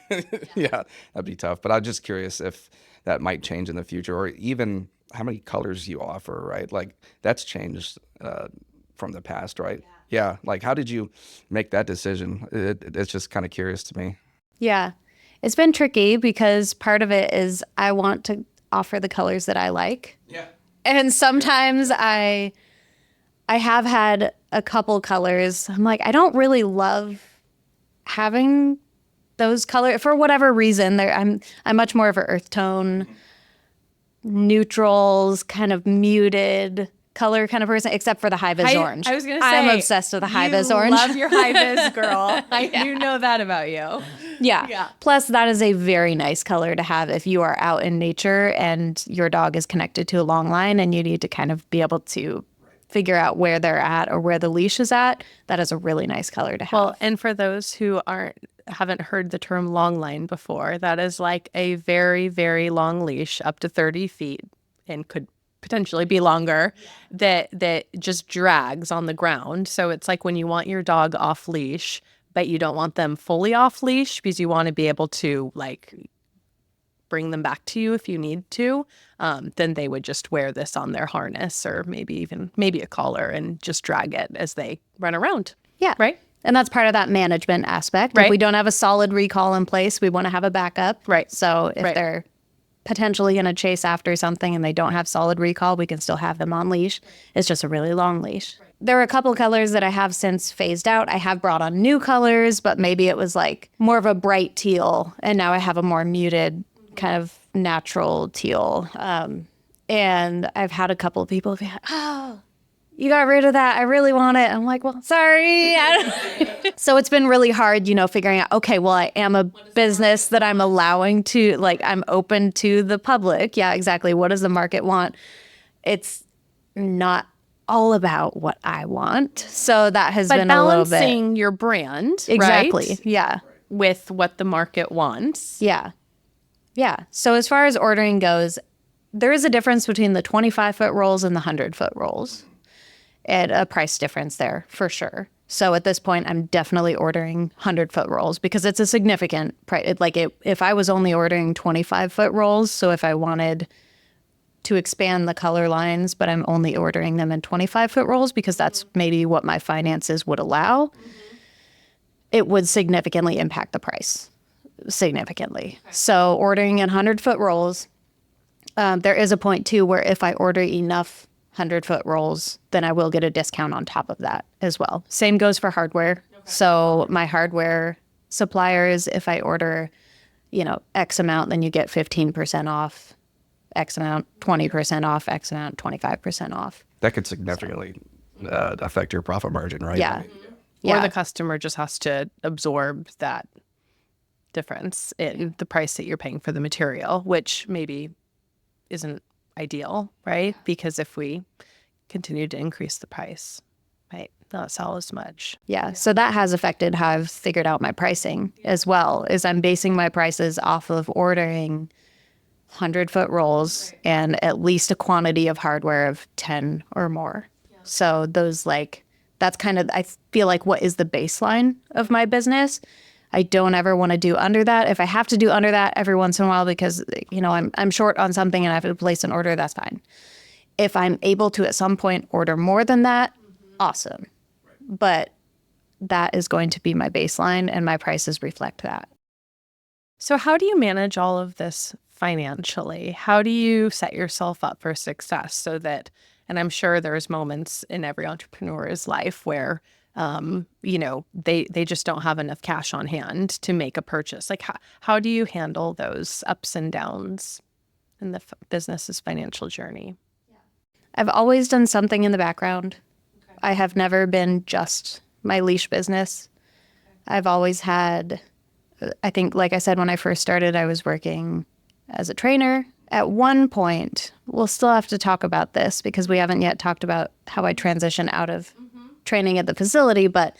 yeah, that'd be tough. But I'm just curious if that might change in the future, or even how many colors you offer, right? Like that's changed from the past, right? Yeah. Like how did you make that decision? It's just kind of curious to me. Yeah. It's been tricky because part of it is I want to offer the colors that I like. Yeah. And sometimes I have had a couple colors. I'm like, I don't really love having those colors for whatever reason. I'm much more of an earth tone, neutrals, kind of muted color kind of person, except for the high vis orange. I was going to say, I'm obsessed with the high vis orange. You love your high vis, girl. I do know that about you. Yeah. Yeah. Plus, that is a very nice color to have if you are out in nature and your dog is connected to a long line and you need to kind of be able to figure out where they're at or where the leash is at. That is a really nice color to have. Well, and for those who haven't heard the term long line before, that is like a very, very long leash, up to 30 feet, and could potentially be longer, that just drags on the ground. So it's like when you want your dog off leash, but you don't want them fully off leash because you want to be able to like bring them back to you if you need to, then they would just wear this on their harness, or maybe a collar, and just drag it as they run around. Yeah. Right? And that's part of that management aspect. Right. If we don't have a solid recall in place, we want to have a backup. Right. So if Right. they're potentially going to chase after something and they don't have solid recall, we can still have them on leash. It's just a really long leash. There are a couple colors that I have since phased out. I have brought on new colors, but maybe it was like more of a bright teal, and now I have a more muted kind of natural teal. And I've had a couple of people be like, oh, you got rid of that. I really want it. I'm like, well, sorry. So it's been really hard, figuring out, okay, well, I am a business that I'm allowing to, like, I'm open to the public. Yeah, exactly. What does the market want? It's not all about what I want. So that has But been a little bit. balancing your brand, Exactly. right? Yeah. With what the market wants. Yeah. Yeah. So as far as ordering goes, there is a difference between the 25-foot rolls and the 100-foot rolls. And a price difference there for sure. So at this point, I'm definitely ordering 100-foot rolls because it's a significant price. If I was only ordering 25-foot rolls, so if I wanted to expand the color lines, but I'm only ordering them in 25-foot rolls because that's maybe what my finances would allow, it would significantly impact the price. Significantly. Okay. So ordering in 100-foot rolls, there is a point too where if I order enough 100-foot rolls, then I will get a discount on top of that as well. Same goes for hardware. Okay. So my hardware suppliers, if I order, X amount, then you get 15% off, X amount, 20% off, X amount, 25% off. That could significantly affect your profit margin, right? Yeah. Or the customer just has to absorb that difference in the price that you're paying for the material, which maybe isn't ideal, right? Because if we continue to increase the price, might not sell as much. Yeah. So that has affected how I've figured out my pricing as well, is I'm basing my prices off of ordering 100-foot rolls and at least a quantity of hardware of 10 or more. Yeah. So those that's kind of, I feel like what is the baseline of my business. I don't ever want to do under that. If I have to do under that every once in a while because, I'm short on something and I have to place an order, that's fine. If I'm able to at some point order more than that, awesome. Right. But that is going to be my baseline and my prices reflect that. So how do you manage all of this financially? How do you set yourself up for success so that, and I'm sure there's moments in every entrepreneur's life where they just don't have enough cash on hand to make a purchase. How do you handle those ups and downs in the business's financial journey? Yeah. I've always done something in the background. Okay. I have never been just my leash business. Okay. I've always had, I think, like I said, when I first started, I was working as a trainer. At one point, we'll still have to talk about this because we haven't yet talked about how I transition out of training at the facility, but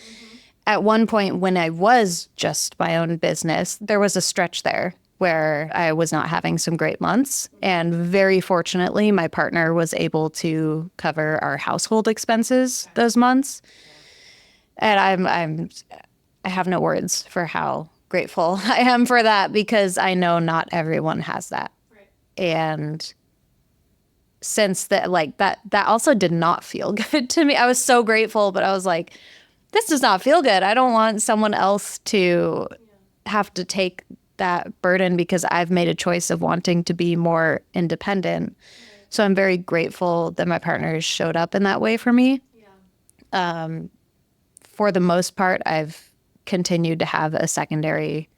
at one point when I was just my own business, there was a stretch there where I was not having some great months. And very fortunately, my partner was able to cover our household expenses those months. And I have no words for how grateful I am for that because I know not everyone has that. Right. And since that, that also did not feel good to me. I was so grateful, but I was like, this does not feel good. I don't want someone else to have to take that burden because I've made a choice of wanting to be more independent. Right. So I'm very grateful that my partners showed up in that way for me. Yeah. For the most part, I've continued to have a secondary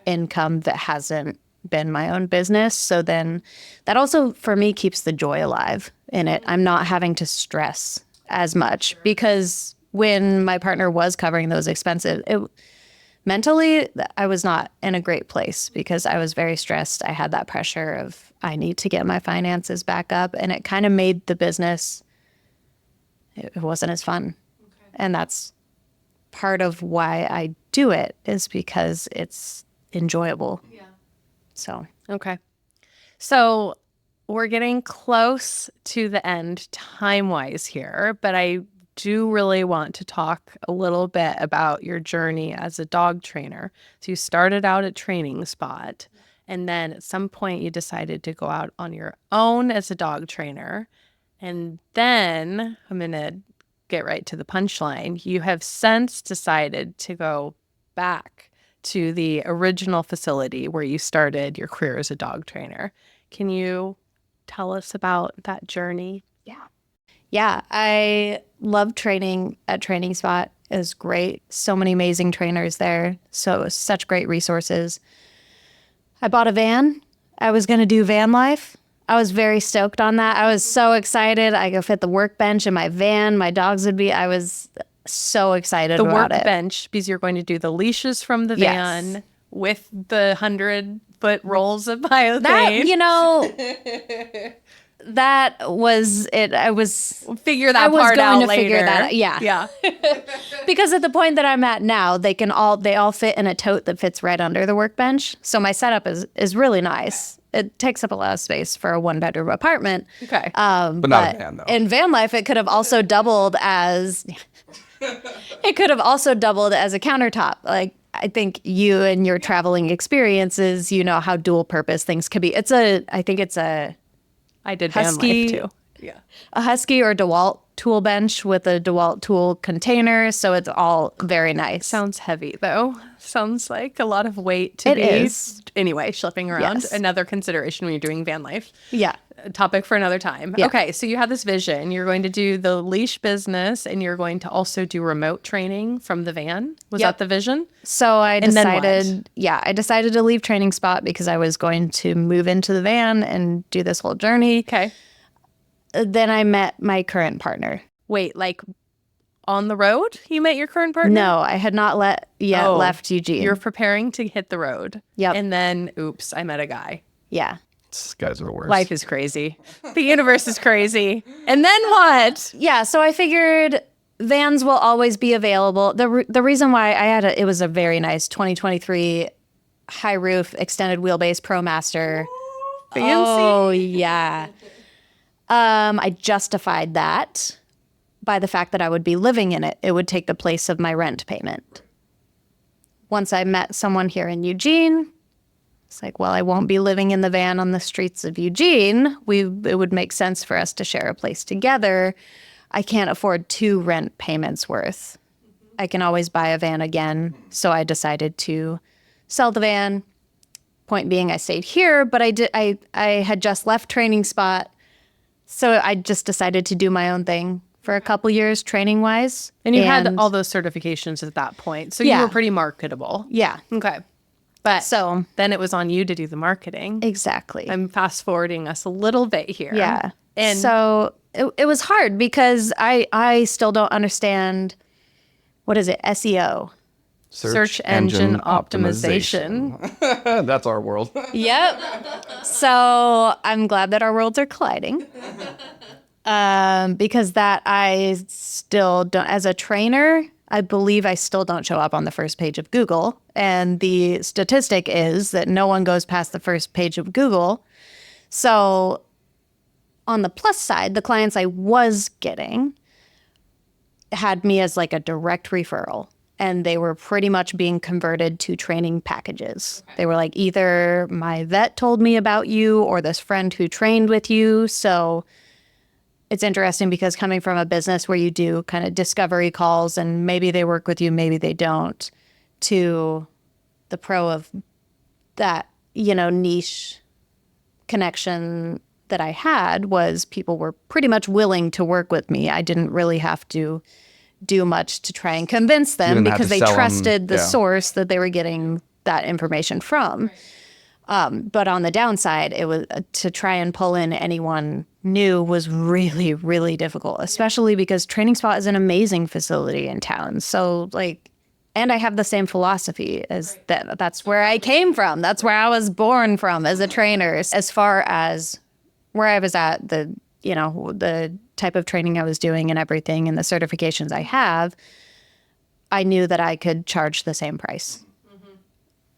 income that hasn't been my own business. So then that also for me keeps the joy alive in it. I'm not having to stress as much because when my partner was covering those expenses, mentally I was not in a great place because I was very stressed. I had that pressure of I need to get my finances back up, and it kind of made the business, it wasn't as fun. Okay. And that's part of why I do it is because it's enjoyable. Yeah. So, okay. So we're getting close to the end time-wise here, but I do really want to talk a little bit about your journey as a dog trainer. So you started out at Training Spot, and then at some point you decided to go out on your own as a dog trainer. And then I'm going to get right to the punchline. You have since decided to go back to the original facility where you started your career as a dog trainer. Can you tell us about that journey? Yeah, I love training at Training Spot. It was great. So many amazing trainers there. So such great resources. I bought a van. I was going to do van life. I was very stoked on that. I was so excited. I could fit the workbench in my van. My dogs would be, I was so excited about it. The workbench, because you're going to do the leashes from the van with the 100-foot rolls of biothane. That, that was it. I was I was going out to later. figure that out. Yeah. Yeah. Because at the point that I'm at now, they all fit in a tote that fits right under the workbench. So my setup is really nice. It takes up a lot of space for a 1-bedroom apartment. Okay. But not a van, though. In van life, it could have also doubled as a countertop. Like, I think you and your traveling experiences, you know how dual purpose things could be. I think it's a I did van Husky. life too. Yeah. a Husky or DeWalt tool bench with a DeWalt tool container. So it's all very nice. Sounds heavy though. Sounds like a lot of weight to It be. is. Anyway, schlepping around. Yes. Another consideration when you're doing van life. Yeah. A topic for another time. Yeah. Okay, so you have this vision. You're going to do the leash business and you're going to also do remote training from the van. Was Yep. that the vision? So I And then what? decided to leave Training Spot because I was going to move into the van and do this whole journey. Okay. Then I met my current partner. Wait, like on the road you met your current partner? No, I had not left Eugene. You're preparing to hit the road. Yep. And then, oops, I met a guy. Yeah. These guys are the worst. Life is crazy. The universe is crazy. And then what? Yeah, so I figured vans will always be available. The reason why it was a very nice 2023 high roof extended wheelbase ProMaster. Fancy. Oh yeah. I justified that by the fact that I would be living in it. It would take the place of my rent payment. Once I met someone here in Eugene, it's like, well, I won't be living in the van on the streets of Eugene. It would make sense for us to share a place together. I can't afford 2 rent payments worth. I can always buy a van again. So I decided to sell the van. Point being, I stayed here, but I had just left Training Spot. So I just decided to do my own thing for a couple years training wise. And you had all those certifications at that point. So you Yeah. were pretty marketable. Yeah. Okay. But So then it was on you to do the marketing. exactly. I'm fast forwarding us a little bit here. Yeah. And so it was hard because I still don't understand, what is it, SEO? Search engine optimization. That's our world. Yep. So I'm glad that our worlds are colliding. Because that I still don't, as a trainer, I believe I still don't show up on the first page of Google. And the statistic is that no one goes past the first page of Google. So on the plus side, the clients I was getting had me as like a direct referral. And they were pretty much being converted to training packages. They were like, either my vet told me about you or this friend who trained with you. So it's interesting because coming from a business where you do kind of discovery calls and maybe they work with you, maybe they don't, to the pro of that, niche connection that I had was people were pretty much willing to work with me. I didn't really have to do much to try and convince them didn't have because to they sell 'em, trusted the yeah. source that they were getting that information from. But on the downside, it was to try and pull in anyone new was really, really difficult, especially because Training Spot is an amazing facility in town. So and I have the same philosophy as that. That's where I came from. That's where I was born from as a trainer. As far as where I was at, the type of training I was doing and everything and the certifications I have, I knew that I could charge the same price.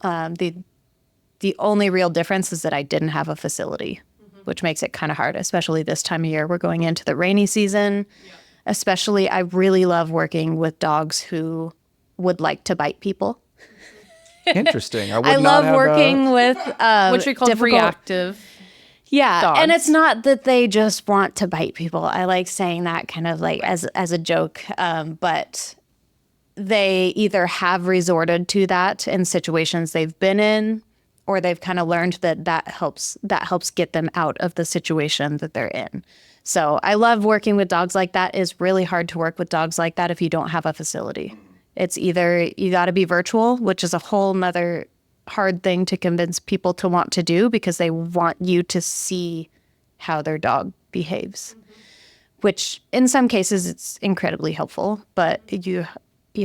The only real difference is that I didn't have a facility, which makes it kind of hard, especially this time of year. We're going into the rainy season. Especially, I really love working with dogs who would like to bite people. Interesting. I would I not love have working with Which we call reactive. Yeah, dogs. and it's not that they just want to bite people. I like saying that kind of like as a joke, but they either have resorted to that in situations they've been in, or they've kind of learned that helps get them out of the situation that they're in. So I love working with dogs like that. It's really hard to work with dogs like that if you don't have a facility. It's either you got to be virtual, which is a whole nother hard thing to convince people to want to do because they want you to see how their dog behaves, which in some cases it's incredibly helpful, but you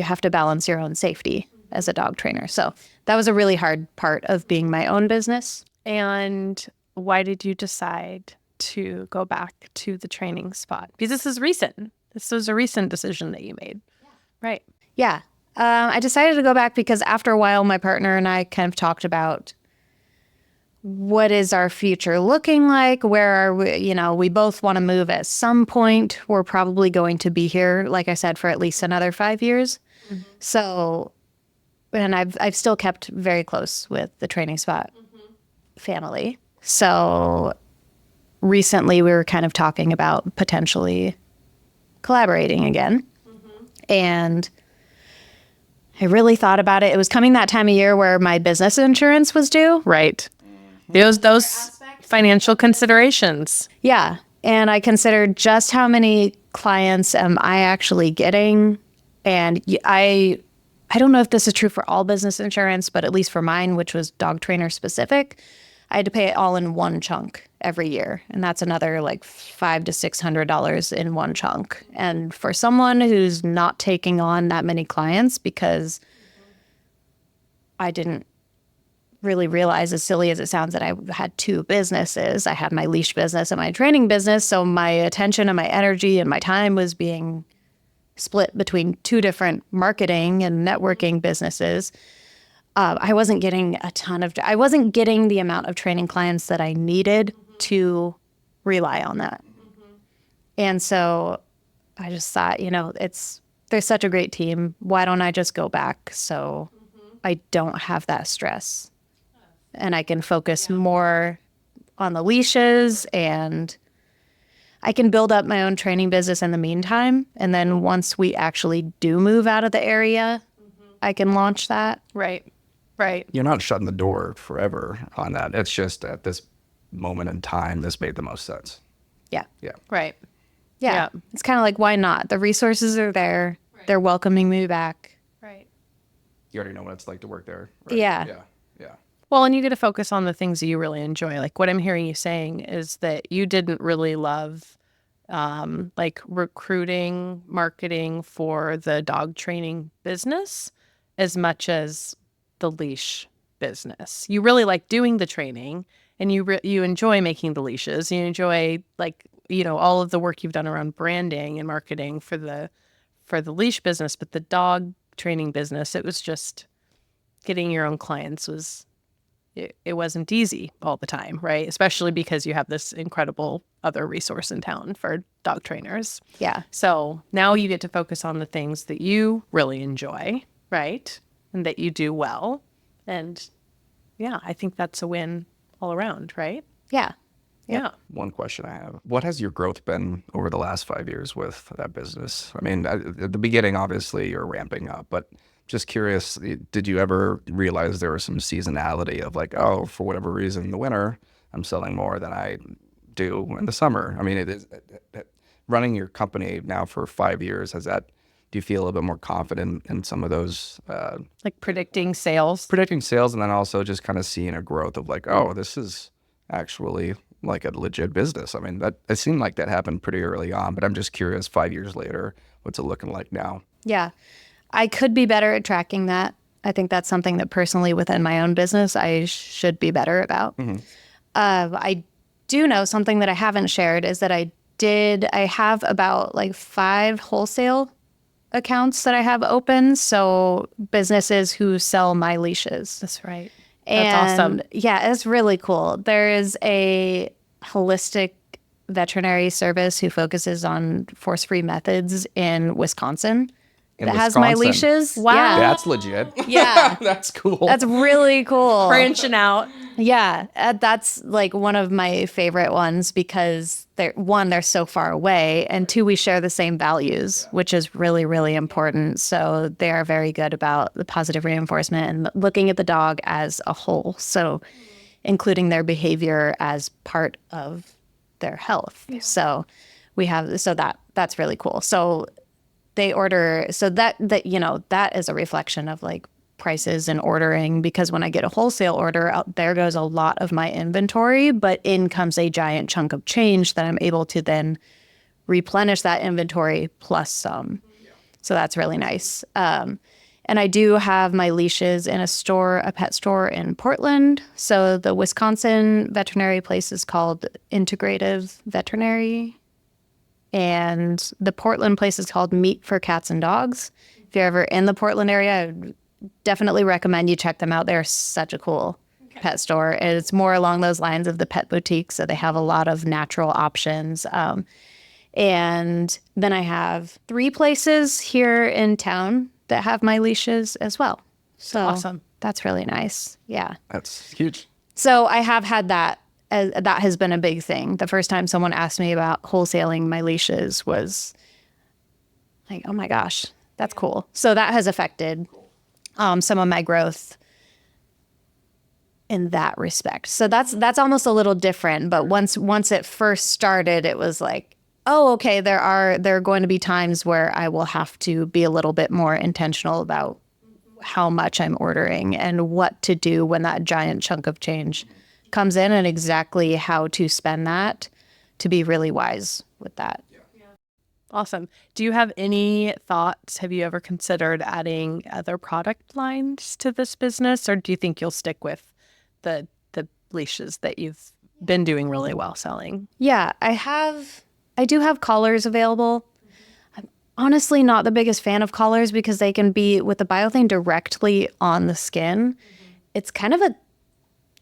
have to balance your own safety as a dog trainer. So that was a really hard part of being my own business. And why did you decide to go back to the training spot? Because this is recent. This was a recent decision that you made. Right. Yeah. I decided to go back because after a while, my partner and I kind of talked about what is our future looking like? Where are we? You know, we both want to move at some point. We're probably going to be here, like I said, for at least another 5 years. So, and I've still kept very close with the training spot family. So recently we were kind of talking about potentially collaborating again. And I really thought about it. It was coming that time of year where my business insurance was due. Right. Those financial considerations. Yeah. And I considered just how many clients am I actually getting. And I don't know if this is true for all business insurance, but at least for mine, which was dog trainer specific, I had to pay it all in one chunk every year. And that's another like $500 to $600 in one chunk. And for someone who's not taking on that many clients, because I didn't really realize, as silly as it sounds, that I had two businesses. I had my leash business and my training business. So my attention and my energy and my time was being split between two different marketing and networking businesses. I wasn't getting I wasn't getting the amount of training clients that I needed to rely on that. And so I just thought, you know, there's such a great team. Why don't I just go back so I don't have that stress? And I can focus more on the leashes, and I can build up my own training business in the meantime. And then once we actually do move out of the area, I can launch that. Right. Right. You're not shutting the door forever on that. It's just at this moment in time, this made the most sense. Yeah. Yeah. Right. Yeah. It's kind of like, why not? The resources are there. Right. They're welcoming me back. Right. You already know what it's like to work there. Right? Yeah. Yeah. Yeah. Well, and you get to focus on the things that you really enjoy. Like what I'm hearing you saying is that you didn't really love like recruiting, marketing for the dog training business as much as the leash business. You really like doing the training, and you enjoy making the leashes. You enjoy, like, you know, all of the work you've done around branding and marketing for the leash business, but the dog training business, it was just getting your own clients it wasn't easy all the time, right? Especially because you have this incredible other resource in town for dog trainers. Yeah. So now you get to focus on the things that you really enjoy, right? And that you do well. And yeah, I think that's a win all around, right? Yeah. Yeah. One question I have. What has your growth been over the last 5 years with that business? I mean, at the beginning, obviously, you're ramping up, but just curious, did you ever realize there was some seasonality of like, oh, for whatever reason, in the winter, I'm selling more than I do in the summer? I mean, running your company now for 5 years, do you feel a little bit more confident in some of those? Like predicting sales? Predicting sales, and then also just kind of seeing a growth of like, oh, this is actually like a legit business. I mean, it seemed like that happened pretty early on, but I'm just curious, 5 years later, what's it looking like now? Yeah. I could be better at tracking that. I think that's something that personally within my own business I should be better about. I do know something that I haven't shared is that I have about like 5 wholesale accounts that I have open. So businesses who sell my leashes. That's right. And That's awesome. yeah, it's really cool. There is a holistic veterinary service who focuses on force-free methods in Wisconsin. In That has my Wisconsin. leashes. Wow. Yeah. That's legit. Yeah. That's cool. That's really cool. Branching out. Yeah. That's like one of my favorite ones because they're so far away, and 2, we share the same values, which is really, really important. So they are very good about the positive reinforcement and looking at the dog as a whole. So including their behavior as part of their health. Yeah. So that's really cool. So they order, so that you know, that is a reflection of like prices and ordering, because when I get a wholesale order, out there goes a lot of my inventory, but in comes a giant chunk of change that I'm able to then replenish that inventory plus some. So that's really nice. And And I do have my leashes in a pet store in Portland. So the Wisconsin veterinary place is called Integrative Veterinary. And the Portland place is called Meat for Cats and Dogs. If you're ever in the Portland area, I would definitely recommend you check them out. They're such a cool pet store. And it's more along those lines of the pet boutique. So they have a lot of natural options. And then I have 3 places here in town that have my leashes as well. So Awesome. that's really nice. Yeah. That's huge. So I have had that. That has been a big thing. The first time someone asked me about wholesaling my leashes was like, oh my gosh, that's cool. So that has affected some of my growth in that respect. So that's almost a little different. But once it first started, it was like, oh, okay, there are going to be times where I will have to be a little bit more intentional about how much I'm ordering and what to do when that giant chunk of change comes in, and exactly how to spend that to be really wise with that. Awesome. Do you have any thoughts? Have you ever considered adding other product lines to this business, or do you think you'll stick with the leashes that you've been doing really well selling? Yeah, I do have collars available. I'm honestly not the biggest fan of collars because they can be, with the biothane, directly on the skin. It's kind of a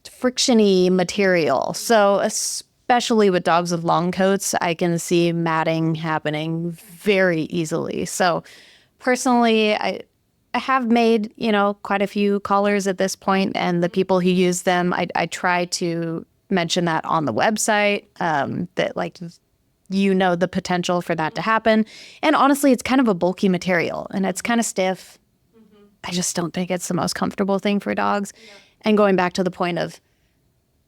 frictiony material. So especially with dogs with long coats, I can see matting happening very easily. So personally, I have made, quite a few collars at this point, and the people who use them, I try to mention that on the website, that the potential for that to happen. And honestly, it's kind of a bulky material and it's kind of stiff. I just don't think it's the most comfortable thing for dogs. And going back to the point of,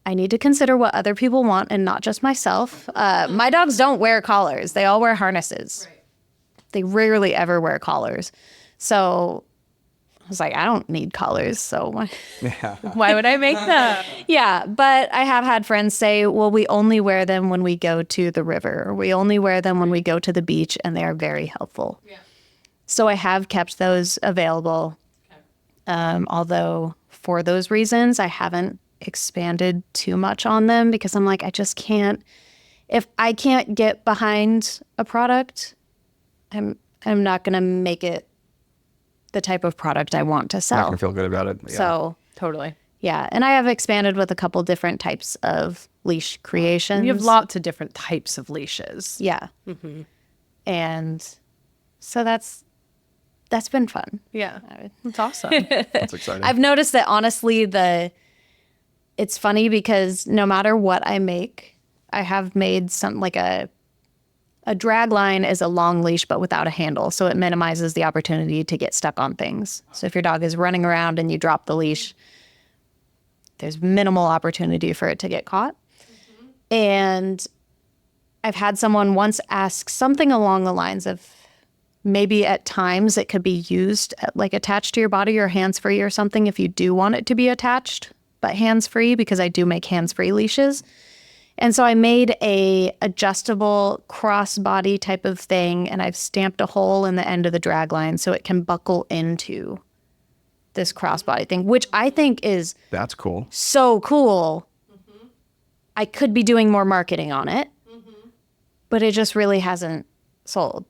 I need to consider what other people want and not just myself. My dogs don't wear collars. They all wear harnesses. Right. They rarely ever wear collars. So I was like, I don't need collars. So Why would I make them? Yeah. But I have had friends say, well, we only wear them when we go to the river, or we only wear them when we go to the beach, and they are very helpful. Yeah. So I have kept those available. Okay. Although for those reasons, I haven't expanded too much on them because I'm like, I just can't. If I can't get behind a product, I'm not going to make it the type of product I want to sell. Not gonna feel good about it. Yeah. So Totally. yeah, and I have expanded with a couple different types of leash creations. You have lots of different types of leashes. Yeah, and so that's been fun. Yeah, that's awesome. That's exciting. I've noticed that honestly, it's funny because no matter what I make, I have made some like a drag line is a long leash but without a handle, so it minimizes the opportunity to get stuck on things. So if your dog is running around and you drop the leash, there's minimal opportunity for it to get caught. And I've had someone once ask something along the lines of, maybe at times it could be used like attached to your body or hands-free or something if you do want it to be attached, but hands-free, because I do make hands-free leashes. And so I made a adjustable crossbody type of thing, and I've stamped a hole in the end of the drag line so it can buckle into this crossbody thing, which I think is That's cool. so cool. I could be doing more marketing on it, but it just really hasn't sold.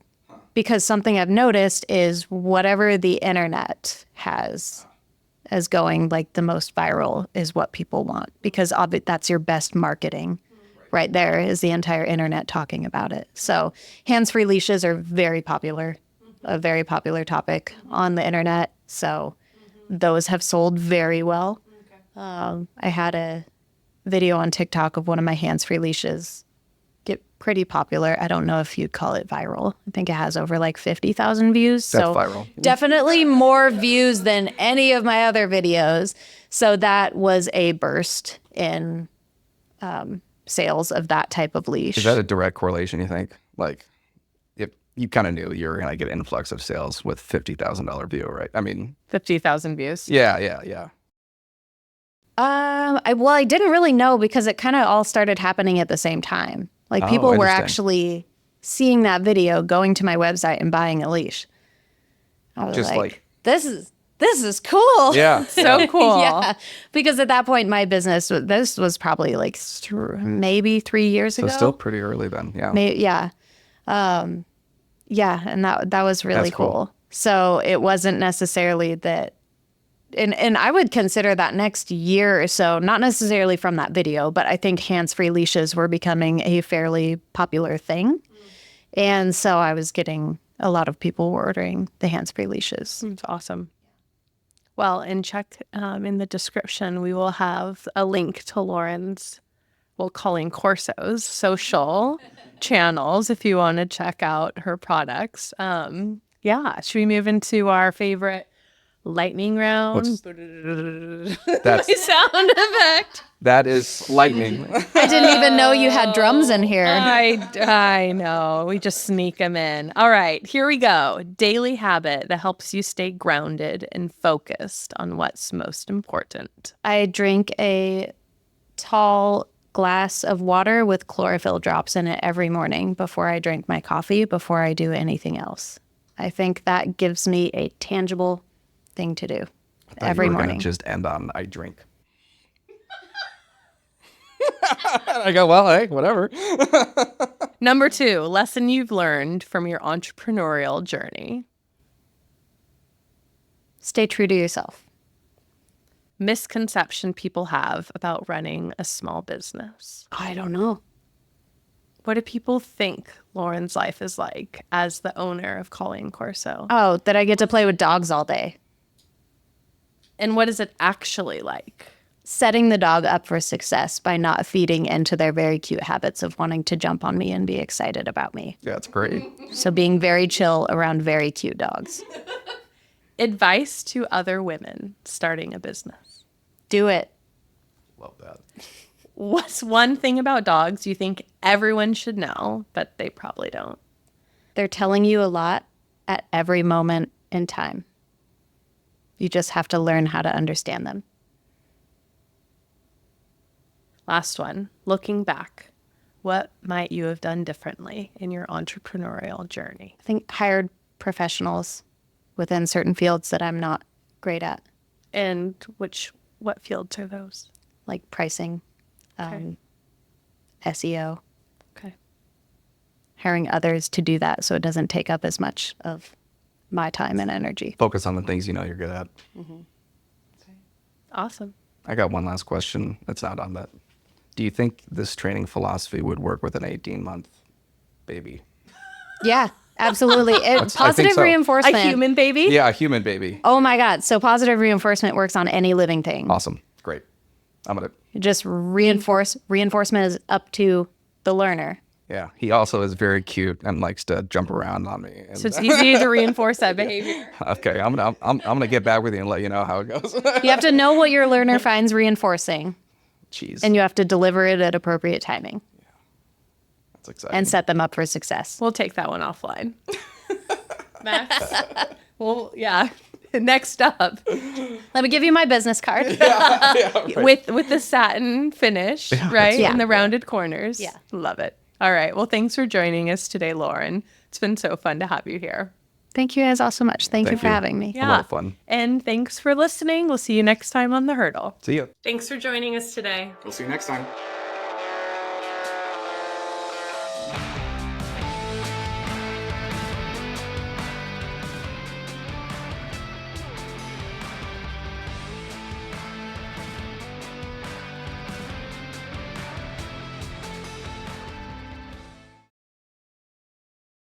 Because something I've noticed is whatever the internet has as going like the most viral is what people want, because that's your best marketing. Right there is the entire internet talking about it. So hands-free leashes are very popular, a very popular topic on the internet. So those have sold very well. I had a video on TikTok of one of my hands-free leashes get pretty popular. I don't know if you'd call it viral. I think it has over like 50,000 views. That's so viral. Definitely more views than any of my other videos. So that was a burst in sales of that type of leash. Is that a direct correlation, you think? Like, if you kind of knew you were going to get an influx of sales with $50,000 view, right? I mean, 50,000 views. yeah. I didn't really know because it kind of all started happening at the same time. Like people were interesting. actually seeing that video, going to my website and buying a leash. I was Just like this is this is cool. Yeah. So cool. Yeah. Because at that point, my business, this was probably like maybe 3 years So ago. still pretty early then. Yeah. Yeah. Yeah. And that was really That's cool. cool. So it wasn't necessarily that. And I would consider that next year or so, not necessarily from that video, but I think hands-free leashes were becoming a fairly popular thing. And so I was getting a lot of people ordering the hands-free leashes. It's awesome. Well, and check in the description, we will have a link to Lauren's, Collie Corso's social channels if you want to check out her products. Yeah. Should we move into our favorite lightning round? That's Sound effect. that is lightning. I didn't even know you had drums in here. I know. We just sneak them in. All right, here we go. Daily habit that helps you stay grounded and focused on what's most important. I drink a tall glass of water with chlorophyll drops in it every morning before I drink my coffee, before I do anything else. I think that gives me a tangible thing to do every You were morning. gonna just end on I drink. I go, well, hey, whatever. Number 2, lesson you've learned from your entrepreneurial journey. Stay true to yourself. Misconception people have about running a small business. I don't know. What do people think Lauren's life is like as the owner of Collie Corso? Oh, that I get to play with dogs all day. And what is it actually like? Setting the dog up for success by not feeding into their very cute habits of wanting to jump on me and be excited about me. Yeah, it's great. So being very chill around very cute dogs. Advice to other women starting a business. Do it. Love that. What's one thing about dogs you think everyone should know, but they probably don't? They're telling you a lot at every moment in time. You just have to learn how to understand them. Last one, looking back, what might you have done differently in your entrepreneurial journey? I think hired professionals within certain fields that I'm not great at, And what fields are those? like pricing, Okay. SEO, Okay. hiring others to do that so it doesn't take up as much of my time and energy. Focus on the things you know you're good at. Awesome. I got one last question. It's not on that. Do you think this training philosophy would work with an 18-month baby? Yeah, absolutely. Positive so. reinforcement. A human baby? Yeah, a human baby. Oh my God. So positive reinforcement works on any living thing. Awesome. Great. I'm going to, Just reinforcement is up to the learner. yeah. He also is very cute and likes to jump around on me. And, So it's easy to reinforce that behavior. okay, I'm gonna get back with you and let you know how it goes. You have to know what your learner finds reinforcing, Jeez. and you have to deliver it at appropriate timing That's exciting. and set them up for success. We'll take that one offline. Max? Well, yeah. Next up, Let me give you my business card. with the satin finish, right? Yeah. And the rounded corners. Yeah. Love it. All right. Well, thanks for joining us today, Lauren. It's been so fun to have you here. Thank you guys all so much. Thank you Thank for you. having me. A lot of fun. And thanks for listening. We'll see you next time on The Hurdle. See ya. Thanks for joining us today. We'll see you next time.